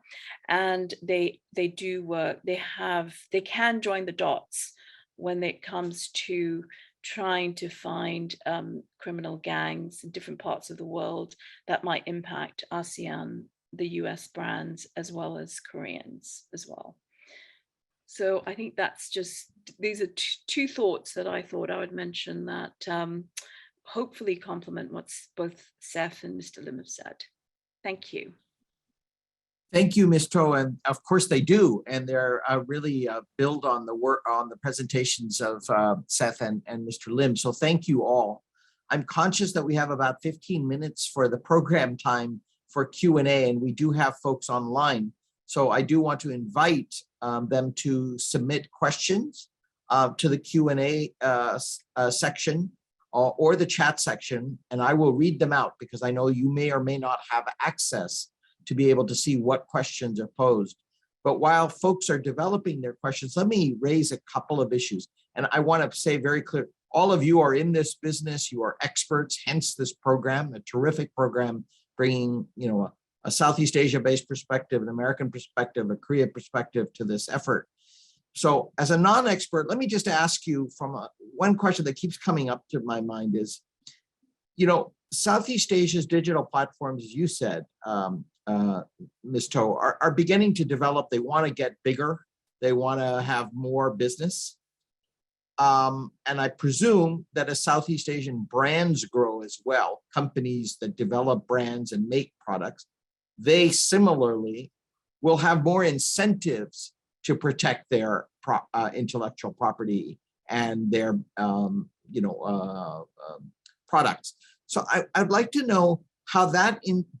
And they do work, they can join the dots when it comes to trying to find criminal gangs in different parts of the world that might impact ASEAN, the US brands, as well as Koreans as well. So I think these are two thoughts that I thought I would mention that hopefully complement what both Seth and Mr. Lim have said. Thank you. Thank you, Ms. To, and of course they do, and they're really build on the work on the presentations of Seth and Mr. Lim. So thank you all. I'm conscious that we have about 15 minutes for the program time for Q&A, and we do have folks online. So I do want to invite them to submit questions to the Q&A section or the chat section, and I will read them out because I know you may or may not have access to be able to see what questions are posed. But while folks are developing their questions, let me raise a couple of issues. And I want to say very clear, all of you are in this business, you are experts, hence this program, a terrific program, bringing a Southeast Asia-based perspective, an American perspective, a Korea perspective to this effort. So as a non-expert, let me just ask you from one question that keeps coming up to my mind is, Southeast Asia's digital platforms, as you said, Ms. To, are beginning to develop. They want to get bigger. They want to have more business. And I presume that as Southeast Asian brands grow as well, companies that develop brands and make products, they similarly will have more incentives to protect their intellectual property and their products. So I'd like to know how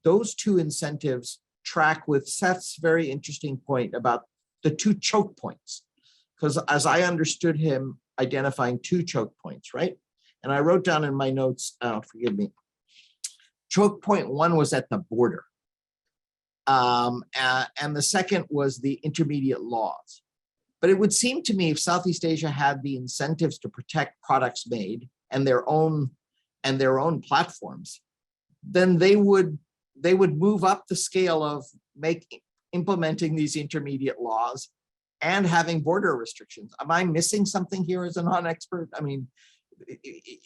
those two incentives track with Seth's very interesting point about the two choke points. Because as I understood him, identifying two choke points, right? And I wrote down in my notes, forgive me, choke point one was at the border. And the second was the intermediate laws. But it would seem to me if Southeast Asia had the incentives to protect products made and their own platforms, then they would move up the scale of implementing these intermediate laws and having border restrictions. Am I missing something here as a non-expert? I mean,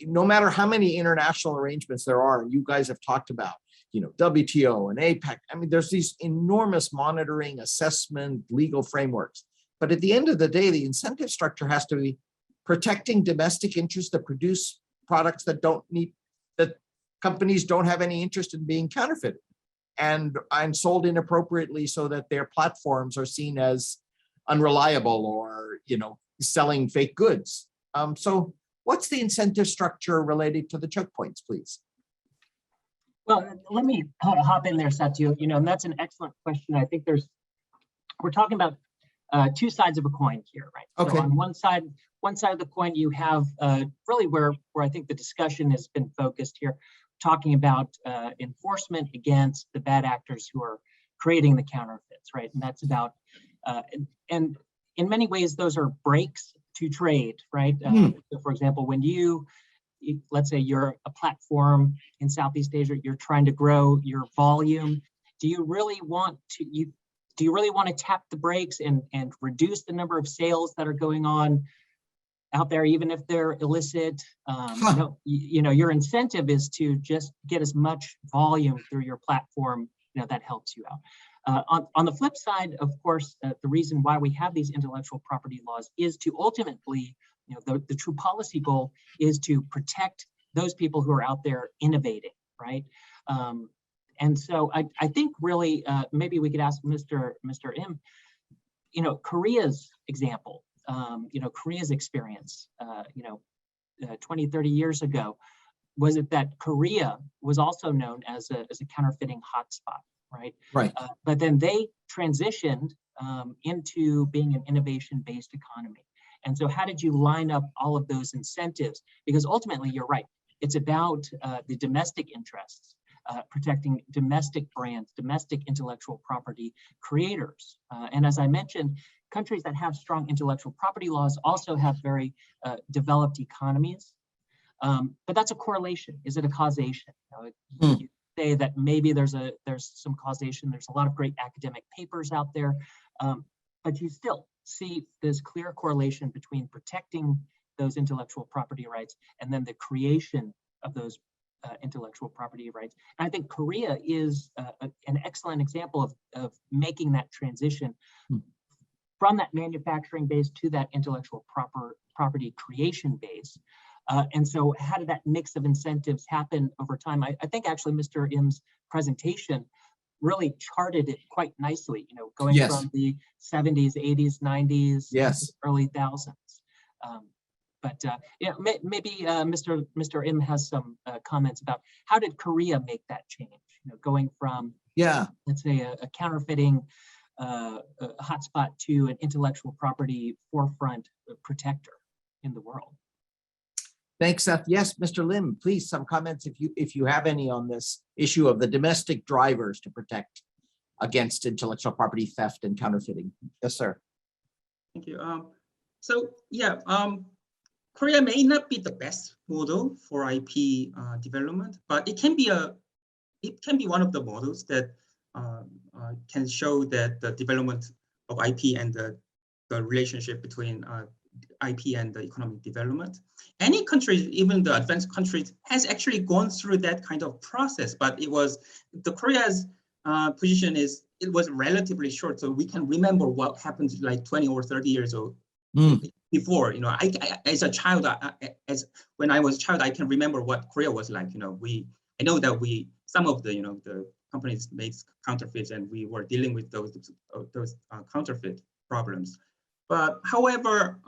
no matter how many international arrangements there are, and you guys have talked about, WTO and APEC, I mean, there's these enormous monitoring, assessment, legal frameworks. But at the end of the day, the incentive structure has to be protecting domestic interests that produce products that companies don't have any interest in being counterfeited. and sold inappropriately so that their platforms are seen as unreliable or, selling fake goods. So what's the incentive structure related to the choke points, please? Well, let me hop in there, Satya. And that's an excellent question. I think we're talking about two sides of a coin here, right? Okay. So on one side of the coin, you have really where I think the discussion has been focused here, talking about enforcement against the bad actors who are creating the counterfeits, right? And that's about, and in many ways, those are breaks to trade, right? So for example, when let's say you're a platform in Southeast Asia, you're trying to grow your volume. Do you really want to tap the brakes and reduce the number of sales that are going on out there, even if they're illicit? No, your incentive is to just get as much volume through your platform, that helps you out. On the flip side, of course, the reason why we have these intellectual property laws is to ultimately, the true policy goal is to protect those people who are out there innovating, right? And so I think really, maybe we could ask Mr. Im, Korea's example, Korea's experience, 20, 30 years ago, was it that Korea was also known as a counterfeiting hotspot, right? Right. But then they transitioned into being an innovation-based economy. And so how did you line up all of those incentives? Because ultimately, you're right, it's about the domestic interests, protecting domestic brands, domestic intellectual property creators. And as I mentioned, countries that have strong intellectual property laws also have very developed economies. But that's a correlation. Is it a causation? You say that maybe there's some causation. There's a lot of great academic papers out there, but you still see this clear correlation between protecting those intellectual property rights and then the creation of those intellectual property rights. And I think Korea is an excellent example of making that transition from that manufacturing base to that intellectual property creation base. And so how did that mix of incentives happen over time? I think actually Mr. Im's presentation really charted it quite nicely, going from the 70s, 80s, 90s, early thousands. But maybe Mr. Im has some comments about how did Korea make that change, going from, let's say, a counterfeiting hotspot to an intellectual property forefront protector in the world. Thanks, Seth. Yes, Mr. Lim, please, some comments if you have any on this issue of the domestic drivers to protect against intellectual property theft and counterfeiting. Yes, sir. Thank you. Korea may not be the best model for IP development, but it can be one of the models that can show that the development of IP and the relationship between IP and the economic development. Any country, even the advanced countries, has actually gone through that kind of process, but Korea's position it was relatively short, so we can remember what happened like 20 or 30 years old. Before, as a child, when I was a child, I can remember what Korea was like. I know that some of the companies make counterfeits, and we were dealing with those counterfeit problems. But however,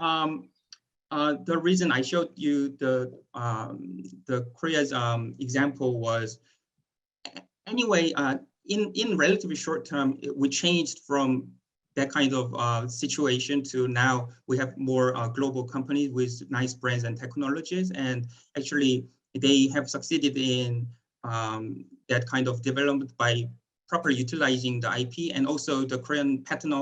the reason I showed you the Korea's example was, anyway, in relatively short term, we changed from that kind of situation to now we have more global companies with nice brands and technologies, and actually they have succeeded in that kind of development by properly utilizing the IP, and also the Korean Patent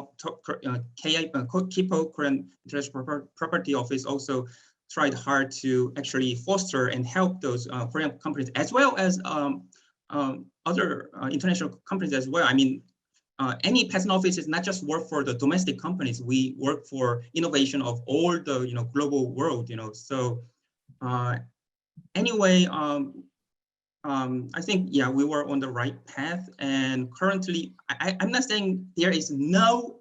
KIPO, Korean Intellectual Property Office, also tried hard to actually foster and help those Korean companies, as well as other international companies as well. I mean, any patent office is not just work for the domestic companies. We work for innovation of all the global world. So anyway, I think we were on the right path. And currently, I'm not saying there is no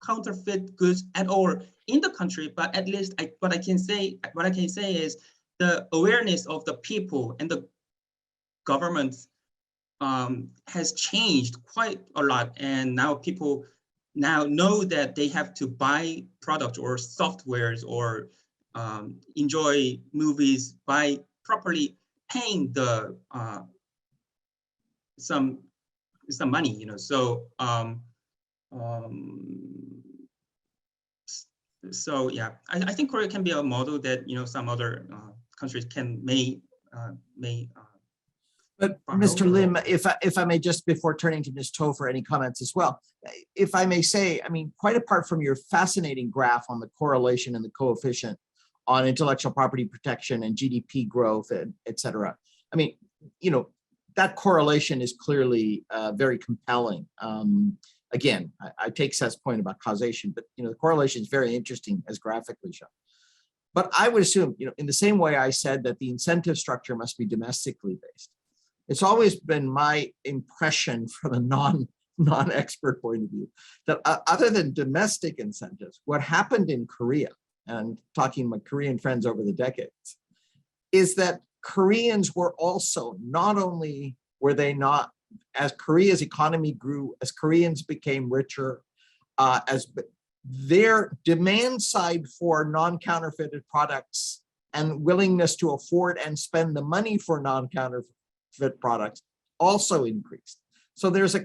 counterfeit goods at all in the country, but at least what I can say is the awareness of the people and the governments has changed quite a lot, and now people now know that they have to buy products or softwares or enjoy movies by properly paying the some money, you know. So so yeah, I think Korea can be a model that, you know, some other countries may But follow. Mr. Lim, if I may, just before turning to Ms. To for any comments as well, if I may say, I mean, quite apart from your fascinating graph on the correlation and the coefficient on intellectual property protection and GDP growth, and et cetera, I mean, you know, that correlation is clearly very compelling. Again, I take Seth's point about causation, but, you know, the correlation is very interesting as graphically shown. But I would assume, you know, in the same way I said that the incentive structure must be domestically based, it's always been my impression from a non-expert point of view that other than domestic incentives, what happened in Korea, and talking to my Korean friends over the decades, is that Koreans were also, not only were they not, as Korea's economy grew, as Koreans became richer, as their demand side for non-counterfeited products and willingness to afford and spend the money for non-counterfeit products also increased. So there's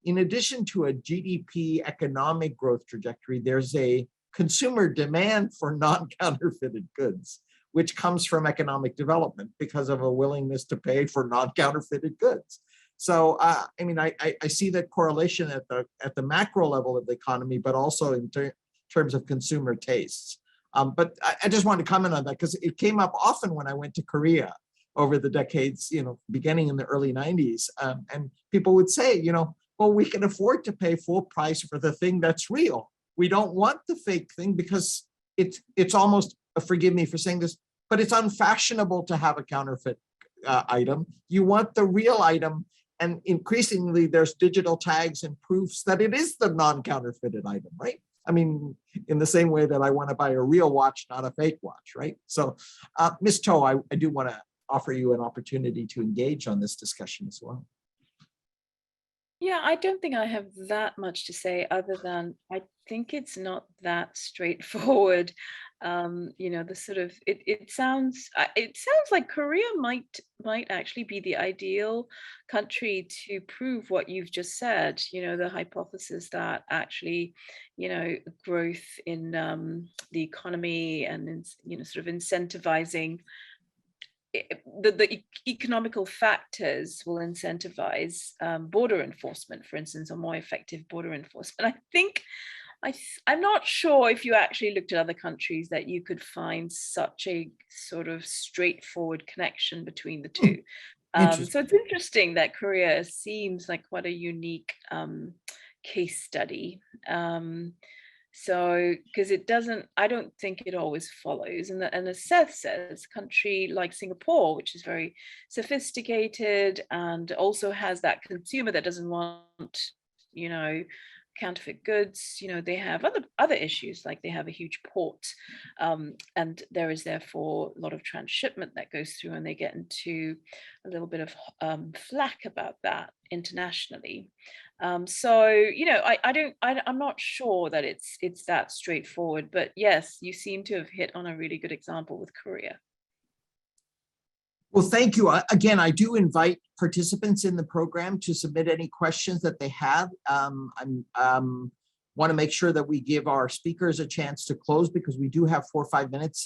in addition to a GDP economic growth trajectory, there's a consumer demand for non-counterfeited goods, which comes from economic development because of a willingness to pay for non-counterfeited goods. So I mean, I see that correlation at the macro level of the economy, but also in terms of consumer tastes. But I just wanted to comment on that because it came up often when I went to Korea over the decades, you know, beginning in the early 90s. And people would say, you know, well, we can afford to pay full price for the thing that's real. We don't want the fake thing because it's almost, forgive me for saying this, but it's unfashionable to have a counterfeit item. You want the real item. And increasingly, there's digital tags and proofs that it is the non-counterfeited item, right? I mean, in the same way that I want to buy a real watch, not a fake watch, right? So, Ms. To, I do want to offer you an opportunity to engage on this discussion as well. Yeah, I don't think I have that much to say other than I think it's not that straightforward. You know, the sort of it sounds like Korea might actually be the ideal country to prove what you've just said. You know, the hypothesis that actually, you know, growth in the economy and you know, sort of incentivizing the economical factors will incentivize border enforcement, for instance, or more effective border enforcement. I think I'm not sure if you actually looked at other countries that you could find such a sort of straightforward connection between the two. So it's interesting that Korea seems like quite a unique case study. So, because I don't think it always follows. And as Seth says, a country like Singapore, which is very sophisticated and also has that consumer that doesn't want, you know, counterfeit goods, you know, they have other issues, like they have a huge port, and there is therefore a lot of transshipment that goes through, and they get into a little bit of flack about that internationally. So, you know, I'm not sure that it's that straightforward, but yes, you seem to have hit on a really good example with Korea. Well, thank you. Again, I do invite participants in the program to submit any questions that they have. I want to make sure that we give our speakers a chance to close because we do have 4 or 5 minutes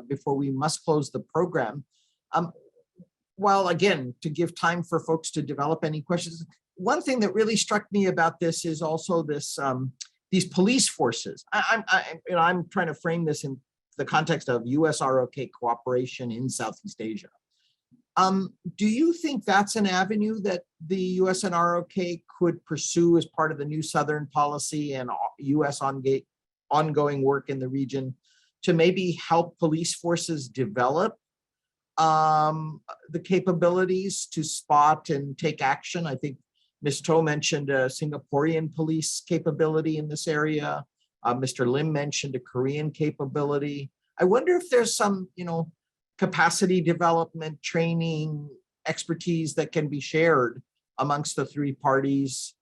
before we must close the program. While again, to give time for folks to develop any questions, one thing that really struck me about this is also this these police forces. I'm trying to frame this in the context of US-ROK cooperation in Southeast Asia. Do you think that's an avenue that the US and ROK could pursue as part of the new Southern policy and US ongoing work in the region to maybe help police forces develop the capabilities to spot and take action? I think Ms. To mentioned a Singaporean police capability in this area. Mr. Lim mentioned a Korean capability. I wonder if there's some, you know, capacity development, training, expertise that can be shared amongst the three parties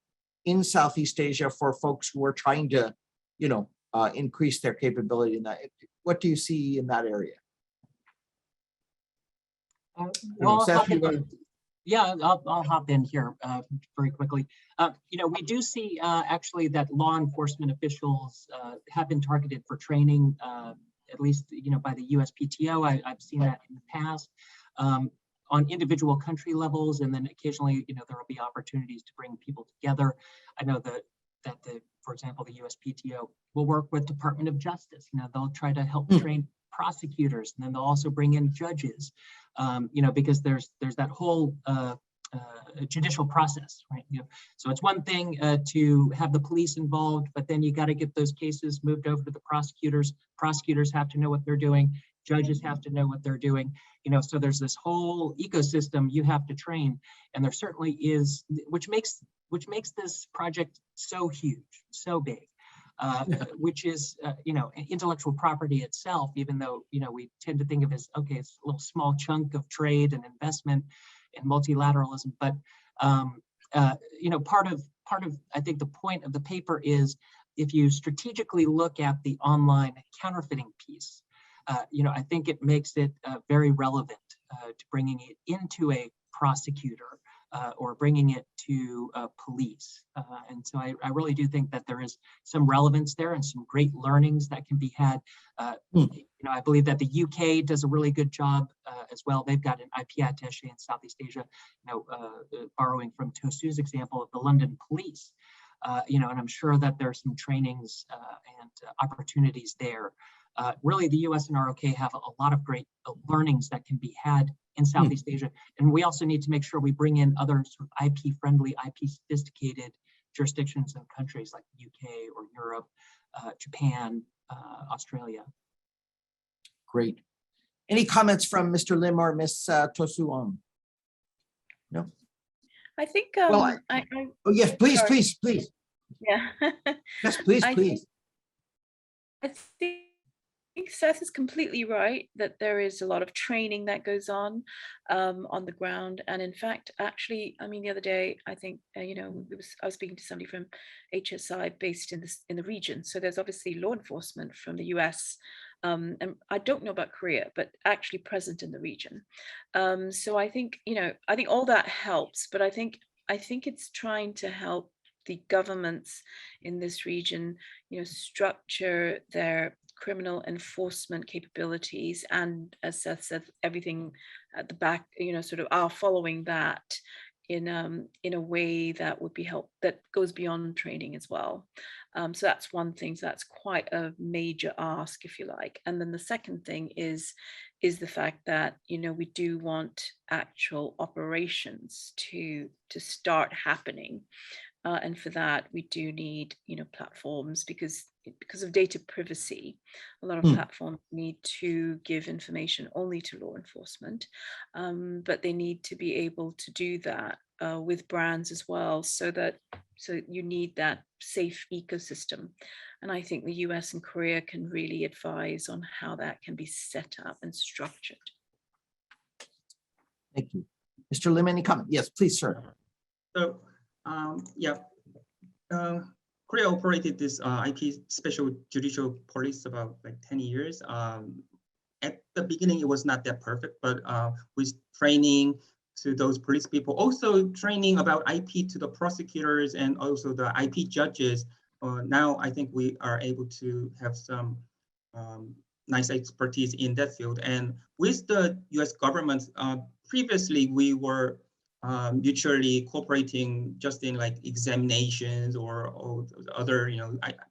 in Southeast Asia for folks who are trying to, increase their capability in that? What do you see in that area? Seth, yeah, I'll hop in here very quickly. We do see actually that law enforcement officials have been targeted for training, at least, by the USPTO. I've seen that in the past on individual country levels, and then occasionally, there will be opportunities to bring people together. I know that for example, the USPTO will work with Department of Justice. They'll try to help train prosecutors, and then they'll also bring in judges, because there's that whole judicial process, right? So it's one thing to have the police involved, but then you got to get those cases moved over to the prosecutors. Prosecutors have to know what they're doing. Judges have to know what they're doing. So there's this whole ecosystem you have to train, and there certainly is, which makes this project so huge, so big. Which is, intellectual property itself, even though, we tend to think of it as, okay, it's a little small chunk of trade and investment and multilateralism. But, part of, I think the point of the paper is, if you strategically look at the online counterfeiting piece, I think it makes it very relevant to bringing it into a prosecutor or bringing it to police. And so I really do think that there is some relevance there and some great learnings that can be had. I believe that the UK does a really good job as well. They've got an IP attaché in Southeast Asia, borrowing from Tosu's example of the London police. And I'm sure that there's some trainings and opportunities there. Really, the US and ROK have a lot of great learnings that can be had in Southeast Asia. And we also need to make sure we bring in other sort of IP-friendly, IP-sophisticated jurisdictions and countries like the UK or Europe, Japan, Australia. Great. Any comments from Mr. Lim or Ms. Tosu on? No? I think, oh, yes, please, sorry. please. Yeah. Yes, please, please. I think Seth is completely right that there is a lot of training that goes on the ground. And in fact, actually, the other day, I think, I was speaking to somebody from HSI based in the region. So there's obviously law enforcement from the US, and I don't know about Korea, but actually present in the region. So I think, I think all that helps, but I think it's trying to help the governments in this region, structure their criminal enforcement capabilities, and as Seth said, everything at the back, sort of are following that in a way that would be that goes beyond training as well. So that's one thing. So that's quite a major ask, if you like. And then the second thing is the fact that we do want actual operations to start happening. And for that, we do need, platforms because of data privacy. A lot of platforms need to give information only to law enforcement, but they need to be able to do that with brands as well. So you need that safe ecosystem. And I think the US and Korea can really advise on how that can be set up and structured. Thank you. Mr. Lim, any comment? Yes, please, sir. So, Korea operated this IP special judicial police about 10 years. At the beginning, it was not that perfect, but with training to those police people, also training about IP to the prosecutors and also the IP judges. Now, I think we are able to have some nice expertise in that field. And with the US government, previously we were mutually cooperating just in examinations or other,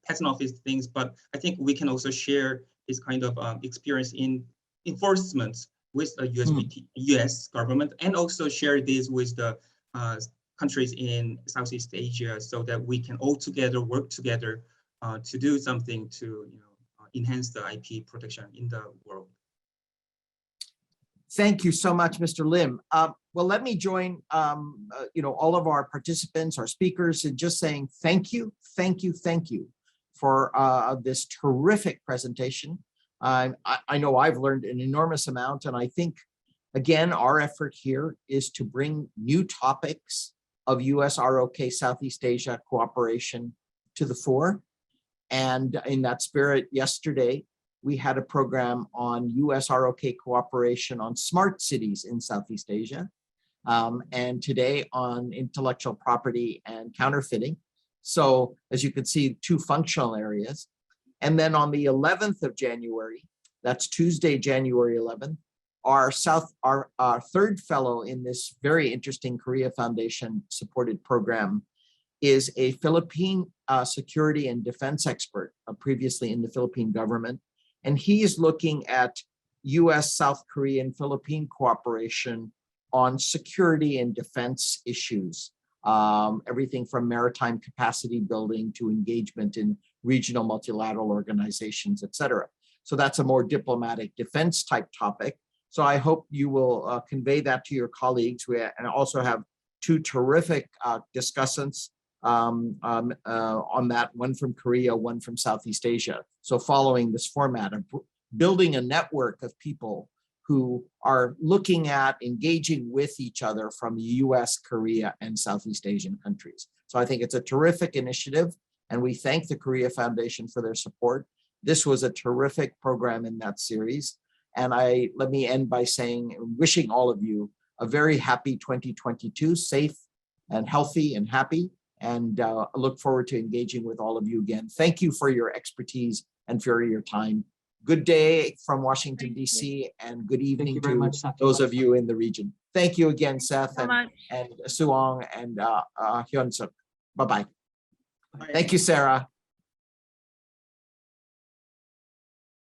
patent office things. But I think we can also share this kind of experience in enforcement with the US government, and also share this with the countries in Southeast Asia, so that we can all together work together to do something to enhance the IP protection in the world. Thank you so much, Mr. Lim. Well, let me join all of our participants, our speakers, in just saying thank you for this terrific presentation. I know I've learned an enormous amount, and I think, again, our effort here is to bring new topics of US-ROK Southeast Asia cooperation to the fore. And in that spirit, yesterday, we had a program on US-ROK cooperation on smart cities in Southeast Asia. And today on intellectual property and counterfeiting. So as you can see, two functional areas. And then on the 11th of January, that's Tuesday, January 11th, our third fellow in this very interesting Korea Foundation supported program is a Philippine security and defense expert, previously in the Philippine government. And he is looking at US, South Korean, Philippine cooperation on security and defense issues, everything from maritime capacity building to engagement in regional multilateral organizations, et cetera. So that's a more diplomatic defense type topic. So I hope you will convey that to your colleagues. And also have two terrific discussants on that, one from Korea, one from Southeast Asia. So following this format of building a network of people who are looking at engaging with each other from the US, Korea, and Southeast Asian countries. So I think it's a terrific initiative, and we thank the Korea Foundation for their support. This was a terrific program in that series. And let me end by saying, wishing all of you a very happy 2022, safe and healthy and happy. And I look forward to engaging with all of you again. Thank you for your expertise and for your time. Good day from Washington, D.C., and good evening to those of you in the region. Thank you again, Seth and Suong and Hyun-suk. Bye-bye. Thank you, Sarah.